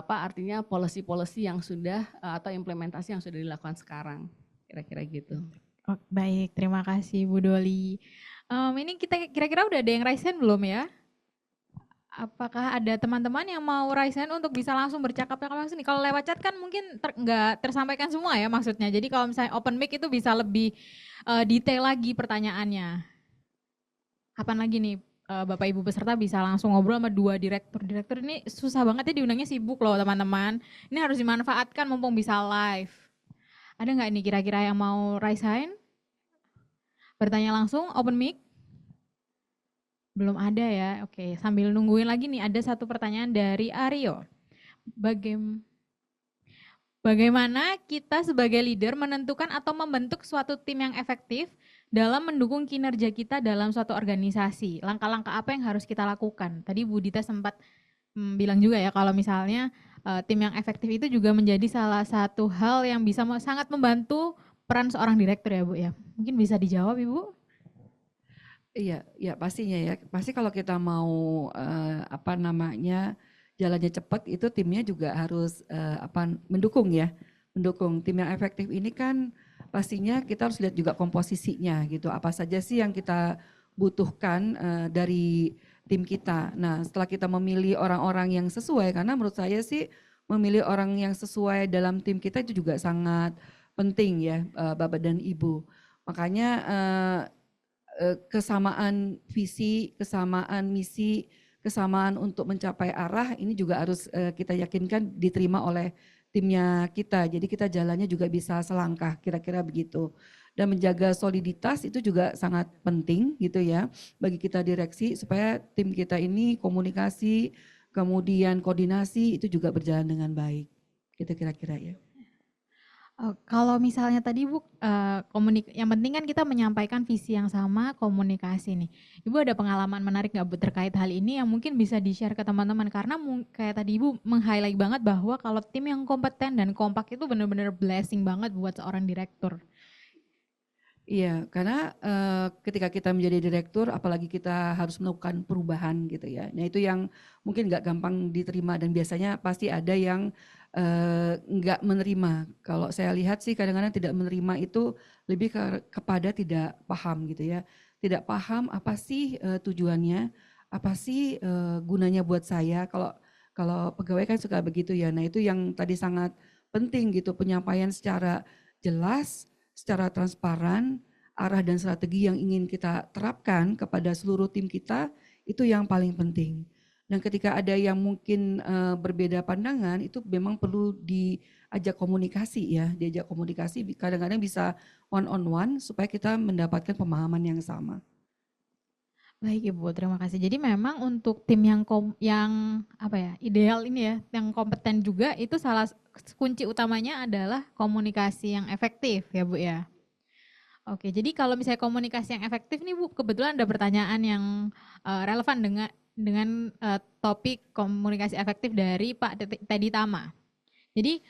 artinya policy-policy yang sudah atau implementasi yang sudah dilakukan sekarang, kira-kira gitu. Oh, baik, terima kasih Bu Doli. Ini kita kira-kira udah ada yang raise hand belum ya? Apakah ada teman-teman yang mau raise hand untuk bisa langsung bercakap langsung nih? Kalau lewat chat kan mungkin nggak tersampaikan semua ya maksudnya. Jadi kalau misalnya open mic itu bisa lebih detail lagi pertanyaannya. Kapan lagi nih Bapak Ibu peserta bisa langsung ngobrol sama dua direktur. Direktur ini susah banget ya, diundangnya sibuk loh teman-teman. Ini harus dimanfaatkan mumpung bisa live. Ada nggak ini kira-kira yang mau raise hand? Bertanya langsung, open mic? Belum ada ya, oke. Sambil nungguin lagi nih, ada satu pertanyaan dari Aryo. Bagaimana kita sebagai leader menentukan atau membentuk suatu tim yang efektif dalam mendukung kinerja kita dalam suatu organisasi? Langkah-langkah apa yang harus kita lakukan? Tadi Bu Dita sempat bilang juga ya kalau misalnya tim yang efektif itu juga menjadi salah satu hal yang bisa sangat membantu peran seorang direktur ya Bu ya. Mungkin bisa dijawab Ibu? Iya, ya pastinya ya. Pasti kalau kita mau jalannya cepat itu timnya juga harus mendukung ya. Mendukung tim yang efektif ini kan pastinya kita harus lihat juga komposisinya gitu. Apa saja sih yang kita butuhkan dari tim kita. Nah, setelah kita memilih orang-orang yang sesuai, karena menurut saya sih memilih orang yang sesuai dalam tim kita itu juga sangat penting ya, Bapak dan Ibu. Makanya kesamaan visi, kesamaan misi, kesamaan untuk mencapai arah ini juga harus kita yakinkan diterima oleh timnya kita. Jadi kita jalannya juga bisa selangkah, kira-kira begitu. Dan menjaga soliditas itu juga sangat penting gitu ya bagi kita direksi supaya tim kita ini komunikasi, kemudian koordinasi itu juga berjalan dengan baik. Gitu kira-kira ya. Kalau misalnya tadi Bu, yang penting kan kita menyampaikan visi yang sama, komunikasi nih. Ibu ada pengalaman menarik nggak Bu terkait hal ini yang mungkin bisa di-share ke teman-teman? Karena kayak tadi Ibu meng-highlight banget bahwa kalau tim yang kompeten dan kompak itu benar-benar blessing banget buat seorang direktur. Iya, karena ketika kita menjadi direktur, apalagi kita harus melakukan perubahan gitu ya. Nah itu yang mungkin nggak gampang diterima dan biasanya pasti ada yang nggak menerima. Kalau saya lihat sih kadang-kadang tidak menerima itu lebih kepada tidak paham gitu ya. Tidak paham apa sih tujuannya, apa sih gunanya buat saya. Kalau pegawai kan suka begitu ya. Nah itu yang tadi sangat penting gitu, penyampaian secara jelas, secara transparan, arah dan strategi yang ingin kita terapkan kepada seluruh tim kita itu yang paling penting. Dan ketika ada yang mungkin berbeda pandangan itu memang perlu diajak komunikasi ya, diajak komunikasi kadang-kadang bisa one on one supaya kita mendapatkan pemahaman yang sama. Baik Ibu, terima kasih. Jadi memang untuk tim yang apa ya, ideal ini ya, yang kompeten juga itu salah kunci utamanya adalah komunikasi yang efektif ya Bu ya. Oke, jadi kalau misalnya komunikasi yang efektif nih Bu, kebetulan ada pertanyaan yang relevan dengan topik komunikasi efektif dari Pak Teddy Tama. Jadi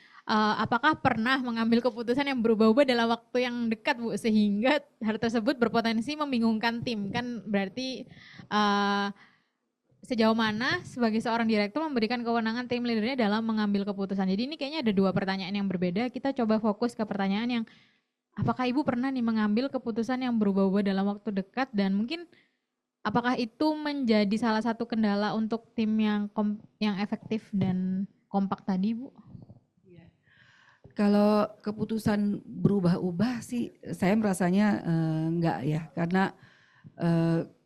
apakah pernah mengambil keputusan yang berubah-ubah dalam waktu yang dekat Bu, sehingga hal tersebut berpotensi membingungkan tim? Kan berarti sejauh mana sebagai seorang direktur memberikan kewenangan tim leadernya dalam mengambil keputusan. Jadi ini kayaknya ada dua pertanyaan yang berbeda. Kita coba fokus ke pertanyaan yang apakah Ibu pernah nih mengambil keputusan yang berubah-ubah dalam waktu dekat dan mungkin apakah itu menjadi salah satu kendala untuk tim yang efektif dan kompak tadi, Bu? Kalau keputusan berubah-ubah sih saya merasanya enggak ya, karena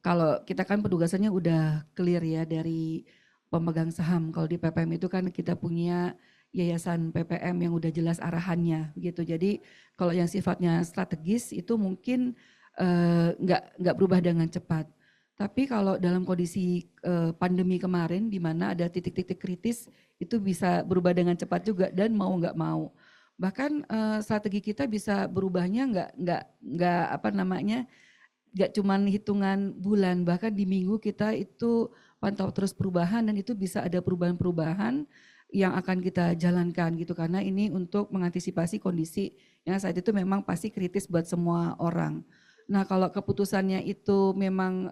kalau kita kan penugasannya udah clear ya dari pemegang saham. Kalau di PPM itu kan kita punya yayasan PPM yang udah jelas arahannya gitu. Jadi kalau yang sifatnya strategis itu mungkin nggak berubah dengan cepat. Tapi kalau dalam kondisi pandemi kemarin di mana ada titik-titik kritis itu bisa berubah dengan cepat juga dan mau nggak mau. Bahkan strategi kita bisa berubahnya nggak apa namanya nggak cuman hitungan bulan, bahkan di minggu kita itu pantau terus perubahan dan itu bisa ada perubahan-perubahan yang akan kita jalankan gitu karena ini untuk mengantisipasi kondisi yang saat itu memang pasti kritis buat semua orang. Nah kalau keputusannya itu memang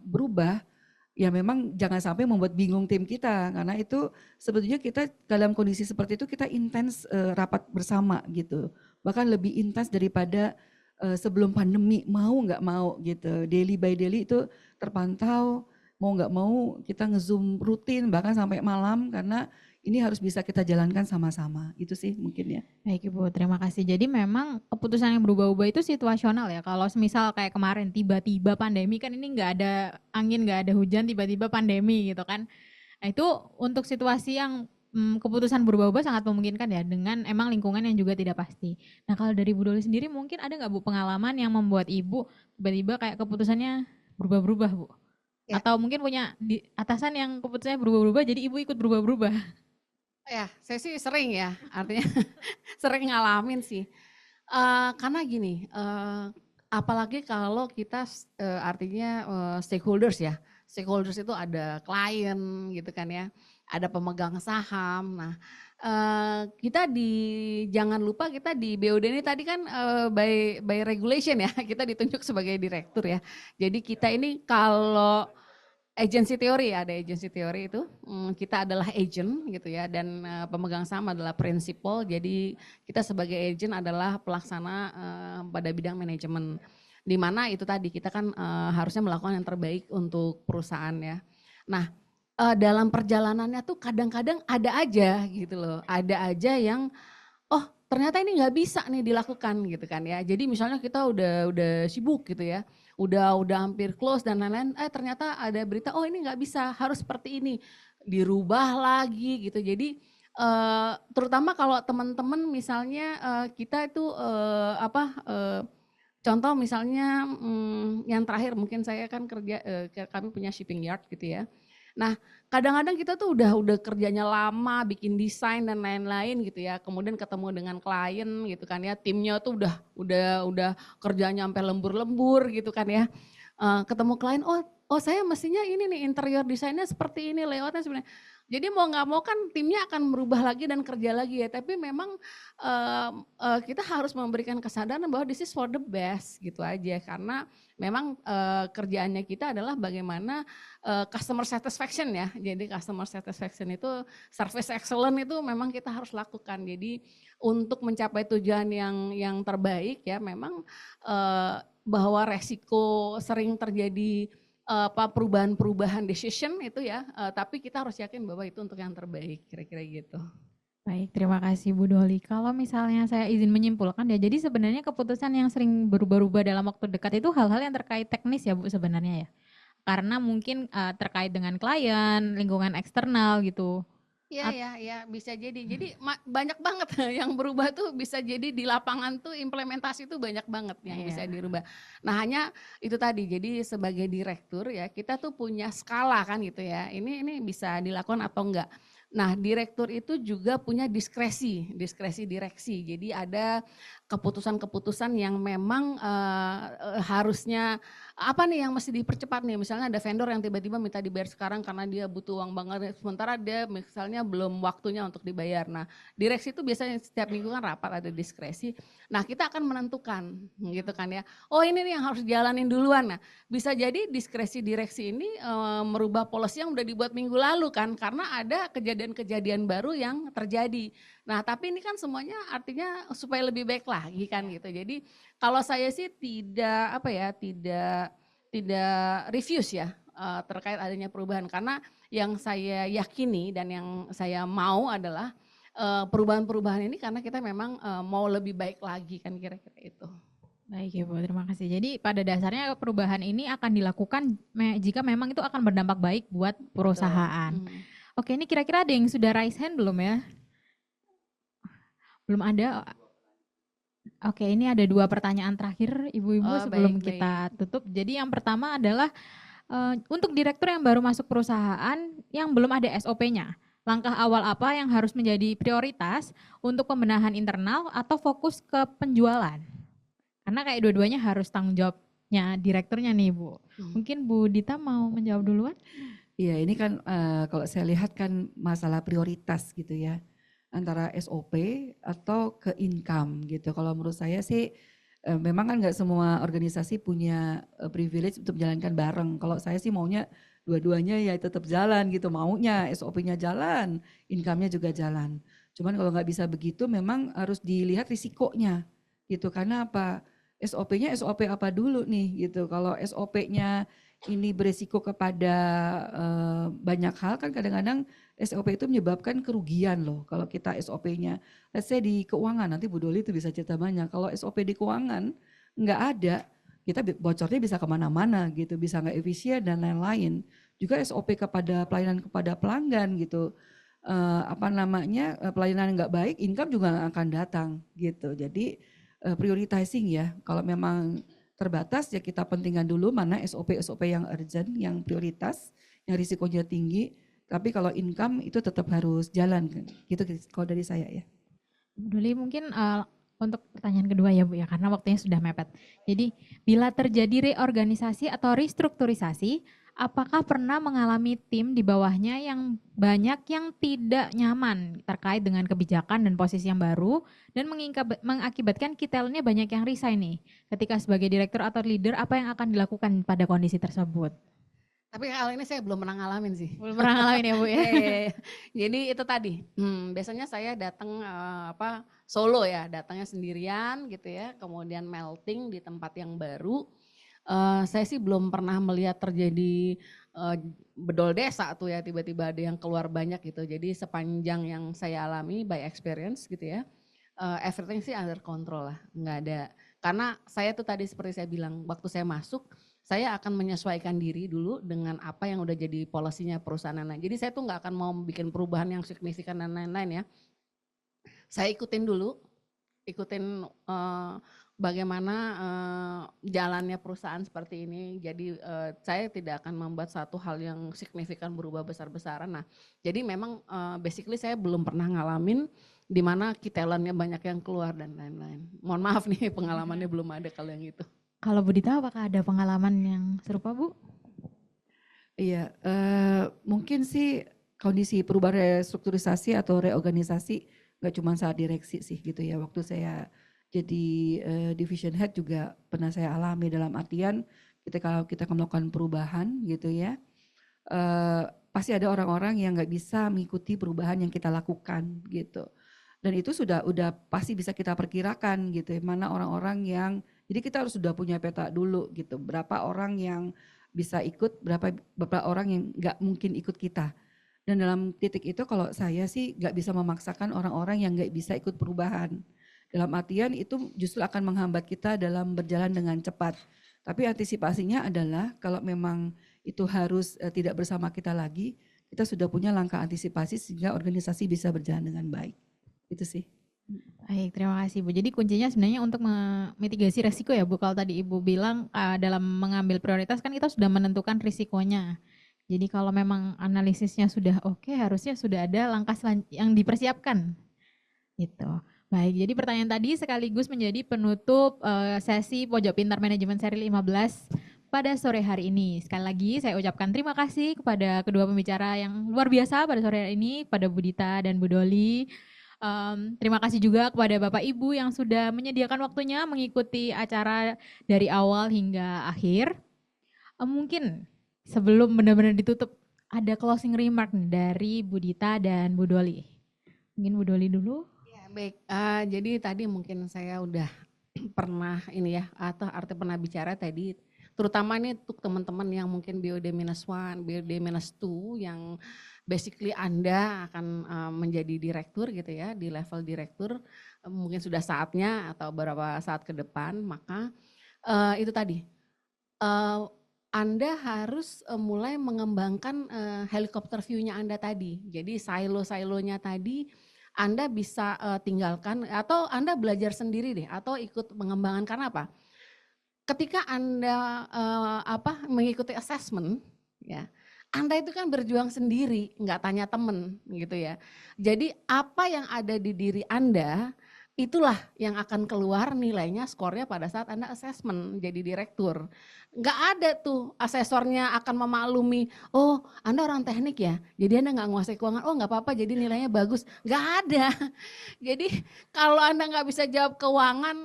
berubah, ya memang jangan sampai membuat bingung tim kita karena itu sebetulnya kita dalam kondisi seperti itu kita intens rapat bersama gitu, bahkan lebih intens daripada sebelum pandemi mau nggak mau gitu, daily by daily itu terpantau, mau nggak mau kita nge-zoom rutin bahkan sampai malam karena ini harus bisa kita jalankan sama-sama, itu sih mungkin ya. Baik Ibu, terima kasih. Jadi memang keputusan yang berubah-ubah itu situasional ya. Kalau misal kayak kemarin tiba-tiba pandemi kan ini nggak ada angin, nggak ada hujan, tiba-tiba pandemi gitu kan. Nah itu untuk situasi yang keputusan berubah-ubah sangat memungkinkan ya dengan emang lingkungan yang juga tidak pasti. Nah kalau dari Bu Doli sendiri mungkin ada nggak Bu pengalaman yang membuat Ibu tiba-tiba kayak keputusannya berubah-berubah Bu? Ya. Atau mungkin punya atasan yang keputusannya berubah-ubah jadi Ibu ikut berubah-berubah? Ya, saya sih sering ya, artinya sering ngalamin sih. Karena gini, apalagi kalau kita artinya stakeholders ya. Stakeholders itu ada klien gitu kan ya, ada pemegang saham. Nah, kita jangan lupa kita di BUD ini tadi kan by regulation ya, kita ditunjuk sebagai direktur ya. Jadi kita ini kalau agency teori, ada agency teori itu kita adalah agent gitu ya dan pemegang saham adalah prinsipal, jadi kita sebagai agent adalah pelaksana pada bidang manajemen, di mana itu tadi kita kan harusnya melakukan yang terbaik untuk perusahaan ya. Nah dalam perjalanannya tuh kadang-kadang ada aja gitu loh, ada aja yang oh ternyata ini nggak bisa nih dilakukan gitu kan ya. Jadi misalnya kita udah sibuk gitu ya, udah hampir close dan lain-lain, ternyata ada berita oh ini nggak bisa, harus seperti ini, dirubah lagi gitu. Jadi terutama kalau teman-teman misalnya kita itu contoh misalnya yang terakhir mungkin saya kan kerja kami punya shipping yard gitu ya. Nah, kadang-kadang kita tuh udah kerjanya lama, bikin desain dan lain-lain gitu ya. Kemudian ketemu dengan klien gitu kan ya, timnya tuh udah kerjanya sampai lembur-lembur gitu kan ya. Ketemu klien, oh saya mestinya ini nih interior desainnya seperti ini, layoutnya sebenarnya. Jadi mau nggak mau kan timnya akan merubah lagi dan kerja lagi ya. Tapi memang kita harus memberikan kesadaran bahwa this is for the best gitu aja. Karena memang kerjaannya kita adalah bagaimana customer satisfaction ya. Jadi customer satisfaction itu service excellent itu memang kita harus lakukan. Jadi untuk mencapai tujuan yang terbaik ya memang bahwa resiko sering terjadi perubahan-perubahan decision itu ya, tapi kita harus yakin bahwa itu untuk yang terbaik, kira-kira gitu. Baik, terima kasih Bu Doli. Kalau misalnya saya izin menyimpulkan ya, jadi sebenarnya keputusan yang sering berubah-ubah dalam waktu dekat itu hal-hal yang terkait teknis ya Bu sebenarnya ya? Karena mungkin terkait dengan klien, lingkungan eksternal gitu. Iya, bisa jadi. Jadi banyak banget yang berubah tuh bisa jadi di lapangan tuh implementasi tuh banyak banget yang bisa dirubah. Nah hanya itu tadi, jadi sebagai direktur ya kita tuh punya skala kan gitu ya. Ini bisa dilakukan atau enggak. Nah direktur itu juga punya diskresi direksi. Jadi ada keputusan-keputusan yang memang harusnya apa nih yang mesti dipercepat nih, misalnya ada vendor yang tiba-tiba minta dibayar sekarang karena dia butuh uang banget, sementara dia misalnya belum waktunya untuk dibayar. Nah direksi itu biasanya setiap minggu kan rapat ada diskresi, nah kita akan menentukan gitu kan ya, oh ini nih yang harus jalanin duluan. Nah bisa jadi diskresi direksi ini merubah policy yang udah dibuat minggu lalu kan, karena ada kejadian-kejadian baru yang terjadi. Nah tapi ini kan semuanya artinya supaya lebih baik lagi kan gitu, jadi kalau saya sih tidak refuse ya terkait adanya perubahan, karena yang saya yakini dan yang saya mau adalah perubahan-perubahan ini karena kita memang mau lebih baik lagi kan, kira-kira itu. Baik Ibu, terima kasih. Jadi pada dasarnya perubahan ini akan dilakukan jika memang itu akan berdampak baik buat perusahaan. Oke, ini kira-kira ada yang sudah raise hand belum ya? Belum ada. Oke, ini ada 2 pertanyaan terakhir Ibu-ibu sebelum kita tutup. Jadi yang pertama adalah untuk direktur yang baru masuk perusahaan yang belum ada SOP-nya. Langkah awal apa yang harus menjadi prioritas untuk pembenahan internal atau fokus ke penjualan? Karena kayak dua-duanya harus tanggung jawabnya direkturnya nih Bu. Mungkin Bu Dita mau menjawab duluan? Iya, ini kan kalau saya lihat kan masalah prioritas gitu ya, antara SOP atau ke income gitu. Kalau menurut saya sih memang kan nggak semua organisasi punya privilege untuk menjalankan bareng. Kalau saya sih maunya dua-duanya ya tetap jalan gitu, maunya SOP-nya jalan, income-nya juga jalan. Cuman kalau nggak bisa begitu memang harus dilihat risikonya gitu. Karena apa? SOP-nya SOP apa dulu nih gitu. Kalau SOP-nya ini beresiko kepada banyak hal kan kadang-kadang SOP itu menyebabkan kerugian loh. Kalau kita SOP-nya, let's say di keuangan, nanti Bu Doli itu bisa cerita banyak. Kalau SOP di keuangan nggak ada, kita bocornya bisa kemana-mana gitu, bisa nggak efisien dan lain-lain. Juga SOP kepada pelayanan kepada pelanggan gitu, pelayanan nggak baik, income juga nggak akan datang gitu. Jadi prioritizing ya, kalau memang terbatas ya kita pentingkan dulu mana SOP yang urgent, yang prioritas, yang risikonya tinggi. Tapi kalau income itu tetap harus jalan, gitu kalau dari saya ya. Bu Doli mungkin untuk pertanyaan kedua ya Bu ya, karena waktunya sudah mepet. Jadi bila terjadi reorganisasi atau restrukturisasi, apakah pernah mengalami tim di bawahnya yang banyak yang tidak nyaman terkait dengan kebijakan dan posisi yang baru dan mengakibatkan key talentnya banyak yang resign nih. Ketika sebagai direktur atau leader, apa yang akan dilakukan pada kondisi tersebut? Tapi hal ini saya belum pernah ngalamin sih. Belum pernah ngalamin ya Bu ya? Jadi itu tadi, biasanya saya datang solo ya, datangnya sendirian gitu ya, kemudian melting di tempat yang baru. Saya sih belum pernah melihat terjadi bedol desa tuh ya, tiba-tiba ada yang keluar banyak gitu. Jadi sepanjang yang saya alami by experience gitu ya, everything sih under control lah, nggak ada. Karena saya tuh tadi seperti saya bilang, waktu saya masuk, saya akan menyesuaikan diri dulu dengan apa yang udah jadi polisinya perusahaan lain. Jadi saya tuh nggak akan mau bikin perubahan yang signifikan dan lain-lain ya. Saya ikutin dulu, bagaimana jalannya perusahaan seperti ini. Jadi saya tidak akan membuat satu hal yang signifikan berubah besar-besaran. Nah, jadi memang basically saya belum pernah ngalamin di mana key talentnya banyak yang keluar dan lain-lain. Mohon maaf nih pengalamannya belum ada kalau yang itu. Kalau Bu Dita apakah ada pengalaman yang serupa Bu? Iya, mungkin sih kondisi perubahan restrukturisasi atau reorganisasi nggak cuma saat direksi sih gitu ya. Waktu saya jadi division head juga pernah saya alami, dalam artian kalau kita melakukan perubahan gitu ya, pasti ada orang-orang yang nggak bisa mengikuti perubahan yang kita lakukan gitu. Dan itu udah pasti bisa kita perkirakan gitu ya, mana orang-orang yang, jadi kita harus sudah punya peta dulu gitu, berapa orang yang bisa ikut, berapa orang yang nggak mungkin ikut kita. Dan dalam titik itu kalau saya sih nggak bisa memaksakan orang-orang yang nggak bisa ikut perubahan. Dalam artian itu justru akan menghambat kita dalam berjalan dengan cepat. Tapi antisipasinya adalah kalau memang itu harus tidak bersama kita lagi, kita sudah punya langkah antisipasi sehingga organisasi bisa berjalan dengan baik. Itu sih. Baik, terima kasih Bu. Jadi kuncinya sebenarnya untuk memitigasi resiko ya Bu. Kalau tadi Ibu bilang dalam mengambil prioritas kan kita sudah menentukan risikonya. Jadi kalau memang analisisnya sudah oke, harusnya sudah ada langkah yang dipersiapkan. Gitu. Baik, jadi pertanyaan tadi sekaligus menjadi penutup sesi Pojok Pintar Manajemen seri 15 pada sore hari ini. Sekali lagi saya ucapkan terima kasih kepada kedua pembicara yang luar biasa pada sore hari ini, pada Bu Dita dan Bu Doli. Terima kasih juga kepada Bapak Ibu yang sudah menyediakan waktunya mengikuti acara dari awal hingga akhir. Mungkin sebelum benar-benar ditutup, ada closing remark dari Bu Dita dan Bu Doli. Mungkin Bu Doli dulu. Baik, jadi tadi mungkin saya udah pernah ini ya, atau arti pernah bicara tadi, terutama nih untuk teman-teman yang mungkin BOD-1, BOD-2 yang basically Anda akan menjadi direktur gitu ya, di level direktur, mungkin sudah saatnya atau beberapa saat ke depan, maka itu tadi, Anda harus mulai mengembangkan helikopter view-nya Anda tadi, jadi silo-silonya tadi, Anda bisa tinggalkan atau Anda belajar sendiri deh atau ikut mengembangkan. Karena apa? Ketika Anda mengikuti assessment ya, Anda itu kan berjuang sendiri, nggak tanya temen gitu ya. Jadi apa yang ada di diri Anda itulah yang akan keluar nilainya, skornya pada saat Anda assessment jadi direktur. Nggak ada tuh asesornya akan memaklumi, oh Anda orang teknik ya, jadi Anda nggak menguasai keuangan, oh nggak apa-apa jadi nilainya bagus. Nggak ada. Jadi kalau Anda nggak bisa jawab keuangan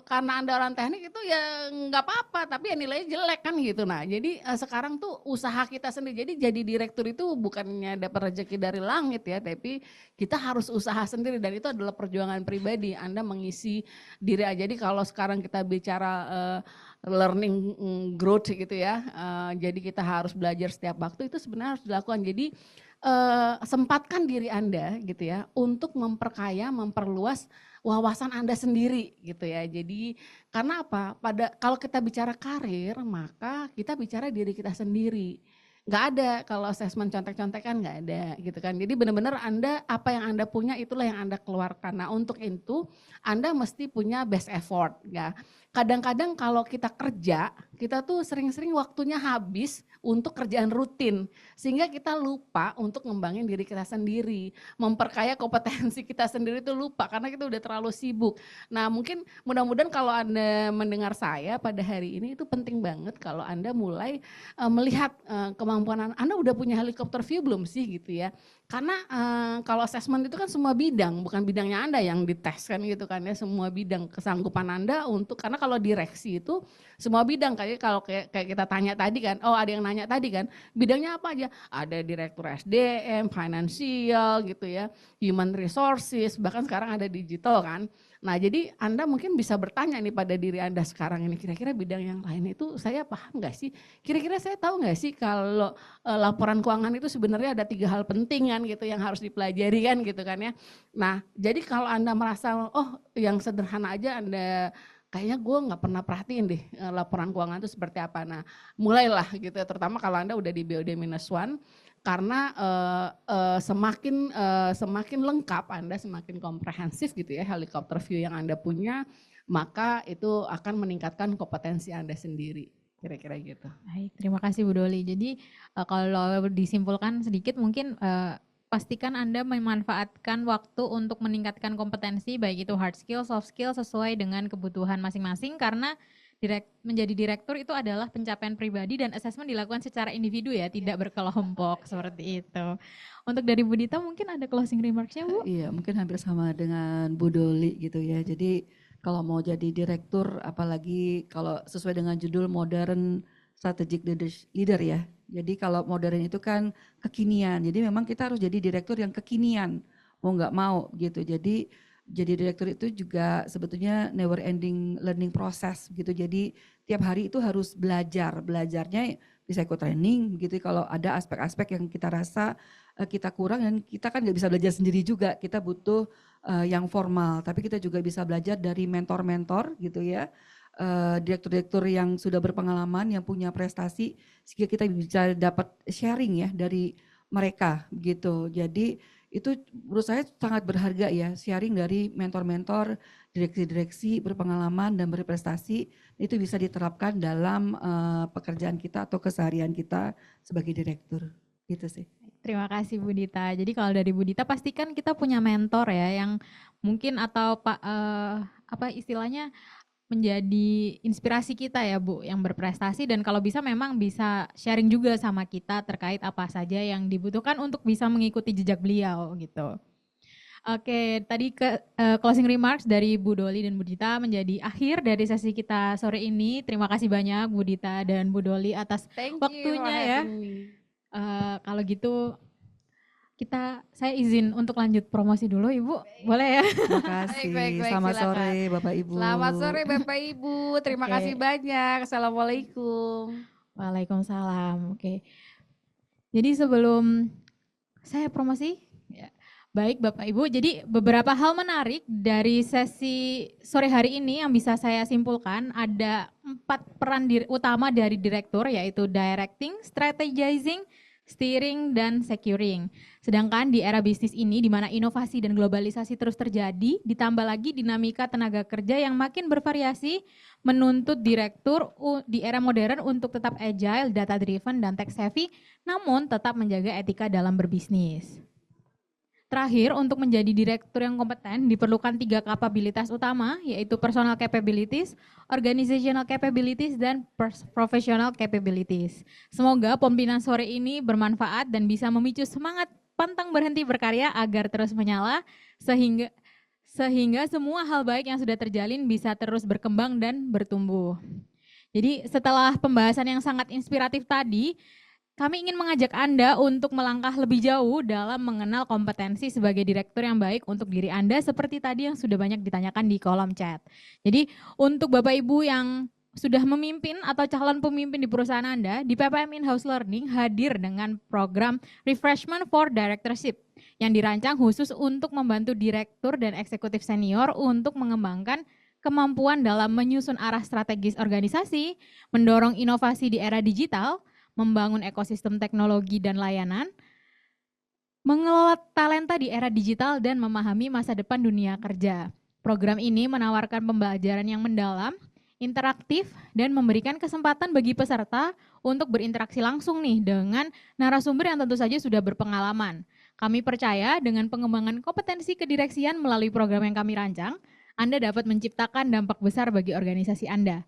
karena Anda orang teknik itu ya nggak apa-apa, tapi ya nilainya jelek kan gitu. Nah jadi sekarang tuh usaha kita sendiri, jadi direktur itu bukannya dapat rezeki dari langit ya, tapi kita harus usaha sendiri dan itu adalah perjuangan pribadi. Anda mengisi diri aja. Jadi kalau sekarang kita bicara learning growth gitu ya, jadi kita harus belajar setiap waktu, itu sebenarnya harus dilakukan. Jadi sempatkan diri Anda gitu ya untuk memperkaya, memperluas wawasan Anda sendiri gitu ya. Jadi karena apa? Kalau kita bicara karir, maka kita bicara diri kita sendiri. Nggak ada kalau assessment contek-contekan, nggak ada gitu kan. Jadi benar-benar Anda, apa yang Anda punya itulah yang Anda keluarkan. Nah untuk itu Anda mesti punya best effort ya. Kadang-kadang kalau kita kerja, kita tuh sering-sering waktunya habis untuk kerjaan rutin. Sehingga kita lupa untuk ngembangin diri kita sendiri. Memperkaya kompetensi kita sendiri itu lupa karena kita udah terlalu sibuk. Nah mungkin mudah-mudahan kalau Anda mendengar saya pada hari ini itu penting banget kalau Anda mulai melihat kemampuan Anda udah punya helikopter view belum sih gitu ya. Karena kalau assessment itu kan semua bidang, bukan bidangnya Anda yang dites kan gitu kan ya, semua bidang kesanggupan Anda untuk, karena kalau direksi itu semua bidang, kayak kita tanya tadi kan, oh ada yang nanya tadi kan, bidangnya apa aja? Ada direktur SDM, finansial gitu ya, human resources, bahkan sekarang ada digital kan. Nah jadi Anda mungkin bisa bertanya nih pada diri Anda sekarang ini, kira-kira bidang yang lain itu saya paham gak sih? Kira-kira saya tahu gak sih kalau laporan keuangan itu sebenarnya ada 3 hal penting kan gitu yang harus dipelajari kan gitu kan ya. Nah jadi kalau Anda merasa oh yang sederhana aja Anda kayaknya gue nggak pernah perhatiin deh laporan keuangan itu seperti apa. Nah mulailah gitu ya, terutama kalau Anda udah di BOD-1, karena semakin lengkap Anda, semakin komprehensif gitu ya helikopter view yang Anda punya, maka itu akan meningkatkan kompetensi Anda sendiri. Kira-kira gitu. Baik, terima kasih Bu Doli. Jadi kalau disimpulkan sedikit mungkin pastikan Anda memanfaatkan waktu untuk meningkatkan kompetensi baik itu hard skill, soft skill sesuai dengan kebutuhan masing-masing karena menjadi direktur itu adalah pencapaian pribadi dan asesmen dilakukan secara individu ya, tidak berkelompok seperti itu. Untuk dari Bu Dita mungkin ada closing remarks-nya Bu? Iya, mungkin hampir sama dengan Bu Doli gitu ya. Jadi kalau mau jadi direktur, apalagi kalau sesuai dengan judul Modern Strategic Leader ya. Jadi kalau modern itu kan kekinian. Jadi memang kita harus jadi direktur yang kekinian, mau nggak mau gitu. Jadi direktur itu juga sebetulnya never ending learning process gitu. Jadi tiap hari itu harus belajar. Belajarnya bisa ikut training gitu. Kalau ada aspek-aspek yang kita rasa kita kurang dan kita kan nggak bisa belajar sendiri juga. Kita butuh yang formal, tapi kita juga bisa belajar dari mentor-mentor gitu ya, direktur-direktur yang sudah berpengalaman, yang punya prestasi, sehingga kita bisa dapat sharing ya dari mereka gitu. Jadi itu menurut saya sangat berharga ya, sharing dari mentor-mentor, direksi-direksi berpengalaman dan berprestasi, itu bisa diterapkan dalam pekerjaan kita atau keseharian kita sebagai direktur, gitu sih. Terima kasih Bu Dita. Jadi kalau dari Bu Dita pastikan kita punya mentor ya yang mungkin atau apa istilahnya menjadi inspirasi kita ya Bu yang berprestasi dan kalau bisa memang bisa sharing juga sama kita terkait apa saja yang dibutuhkan untuk bisa mengikuti jejak beliau gitu. Oke, tadi closing remarks dari Bu Doli dan Bu Dita menjadi akhir dari sesi kita sore ini. Terima kasih banyak Bu Dita dan Bu Doli atas waktunya ya. Kalau gitu saya izin untuk lanjut promosi dulu Ibu, boleh ya? Terima kasih. Selamat sore Bapak Ibu. Selamat sore Bapak Ibu, terima kasih banyak. Assalamualaikum. Waalaikumsalam. Oke. Jadi sebelum saya promosi, ya. Baik Bapak Ibu, jadi beberapa hal menarik dari sesi sore hari ini yang bisa saya simpulkan ada 4 peran utama dari direktur yaitu directing, strategizing, steering, dan securing. Sedangkan di era bisnis ini di mana inovasi dan globalisasi terus terjadi, ditambah lagi dinamika tenaga kerja yang makin bervariasi, menuntut direktur di era modern untuk tetap agile, data driven, dan tech savvy, namun tetap menjaga etika dalam berbisnis. Terakhir, untuk menjadi direktur yang kompeten diperlukan 3 kapabilitas utama, yaitu personal capabilities, organizational capabilities, dan professional capabilities. Semoga pembinaan sore ini bermanfaat dan bisa memicu semangat pantang berhenti berkarya agar terus menyala, sehingga semua hal baik yang sudah terjalin bisa terus berkembang dan bertumbuh. Jadi setelah pembahasan yang sangat inspiratif tadi, kami ingin mengajak Anda untuk melangkah lebih jauh dalam mengenal kompetensi sebagai direktur yang baik untuk diri Anda seperti tadi yang sudah banyak ditanyakan di kolom chat. Jadi untuk Bapak Ibu yang sudah memimpin atau calon pemimpin di perusahaan Anda, di PPM In-House Learning hadir dengan program Refreshment for Directorship yang dirancang khusus untuk membantu direktur dan eksekutif senior untuk mengembangkan kemampuan dalam menyusun arah strategis organisasi, mendorong inovasi di era digital, membangun ekosistem teknologi dan layanan, mengelola talenta di era digital dan memahami masa depan dunia kerja. Program ini menawarkan pembelajaran yang mendalam, interaktif, dan memberikan kesempatan bagi peserta untuk berinteraksi langsung nih dengan narasumber yang tentu saja sudah berpengalaman. Kami percaya dengan pengembangan kompetensi kedireksian melalui program yang kami rancang, Anda dapat menciptakan dampak besar bagi organisasi Anda.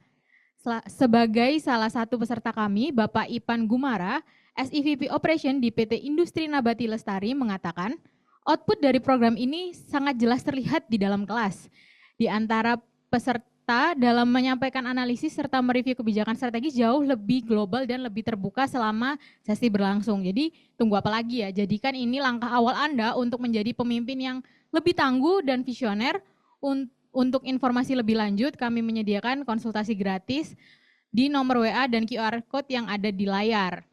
Sebagai salah satu peserta kami, Bapak Ipan Gumara, SEVP Operation di PT Industri Nabati Lestari mengatakan, output dari program ini sangat jelas terlihat di dalam kelas. Di antara peserta dalam menyampaikan analisis serta mereview kebijakan strategis jauh lebih global dan lebih terbuka selama sesi berlangsung. Jadi tunggu apa lagi ya, jadikan ini langkah awal Anda untuk menjadi pemimpin yang lebih tangguh dan visioner. Untuk informasi lebih lanjut, kami menyediakan konsultasi gratis di nomor WA dan QR Code yang ada di layar.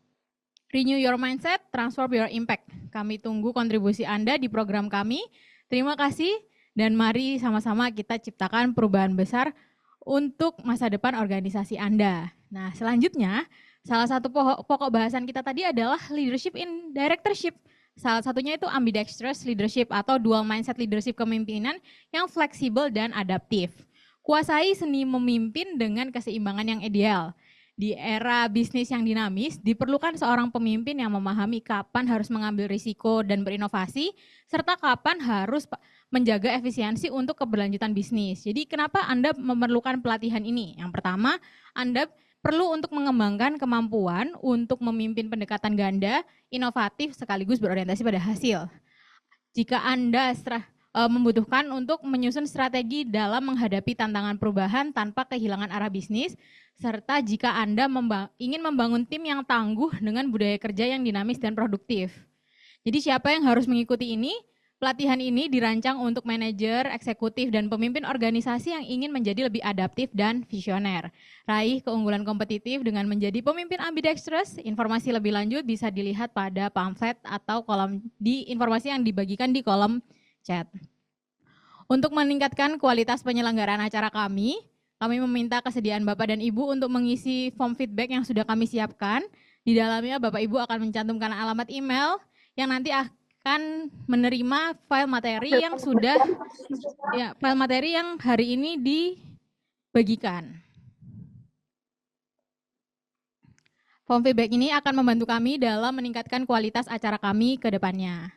Renew your mindset, transform your impact. Kami tunggu kontribusi Anda di program kami. Terima kasih dan mari sama-sama kita ciptakan perubahan besar untuk masa depan organisasi Anda. Nah, selanjutnya, salah satu pokok bahasan kita tadi adalah leadership in directorship. Salah satunya itu ambidextrous leadership atau dual mindset leadership kepemimpinan yang fleksibel dan adaptif. Kuasai seni memimpin dengan keseimbangan yang ideal. Di era bisnis yang dinamis, diperlukan seorang pemimpin yang memahami kapan harus mengambil risiko dan berinovasi, serta kapan harus menjaga efisiensi untuk keberlanjutan bisnis. Jadi kenapa Anda memerlukan pelatihan ini? Yang pertama, Anda perlu untuk mengembangkan kemampuan untuk memimpin pendekatan ganda, inovatif sekaligus berorientasi pada hasil. Jika Anda membutuhkan untuk menyusun strategi dalam menghadapi tantangan perubahan tanpa kehilangan arah bisnis, serta jika Anda ingin membangun tim yang tangguh dengan budaya kerja yang dinamis dan produktif. Jadi siapa yang harus mengikuti ini? Pelatihan ini dirancang untuk manajer, eksekutif, dan pemimpin organisasi yang ingin menjadi lebih adaptif dan visioner. Raih keunggulan kompetitif dengan menjadi pemimpin ambidextrous. Informasi lebih lanjut bisa dilihat pada pamflet atau kolom di informasi yang dibagikan di kolom chat. Untuk meningkatkan kualitas penyelenggaraan acara kami meminta kesediaan Bapak dan Ibu untuk mengisi form feedback yang sudah kami siapkan. Di dalamnya Bapak Ibu akan mencantumkan alamat email yang nanti akan menerima file materi yang file materi yang hari ini dibagikan. Form feedback ini akan membantu kami dalam meningkatkan kualitas acara kami ke depannya.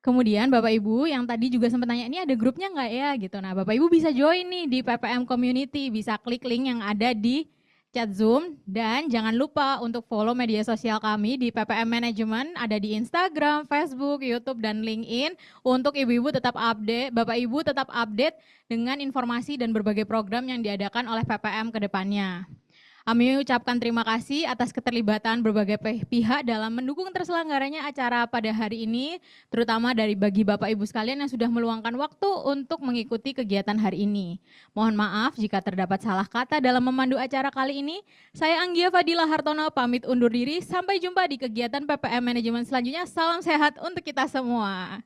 Kemudian Bapak Ibu yang tadi juga sempat tanya, ini ada grupnya nggak ya gitu. Nah Bapak Ibu bisa join nih di PPM Community, bisa klik link yang ada di chat Zoom, dan jangan lupa untuk follow media sosial kami di PPM Management, ada di Instagram, Facebook, YouTube, dan LinkedIn untuk ibu-ibu tetap update, Bapak Ibu tetap update dengan informasi dan berbagai program yang diadakan oleh PPM ke depannya. Kami ucapkan terima kasih atas keterlibatan berbagai pihak dalam mendukung terselenggaranya acara pada hari ini, terutama bagi Bapak Ibu sekalian yang sudah meluangkan waktu untuk mengikuti kegiatan hari ini. Mohon maaf jika terdapat salah kata dalam memandu acara kali ini. Saya Anggia Fadila Hartono pamit undur diri, sampai jumpa di kegiatan PPM Manajemen selanjutnya. Salam sehat untuk kita semua.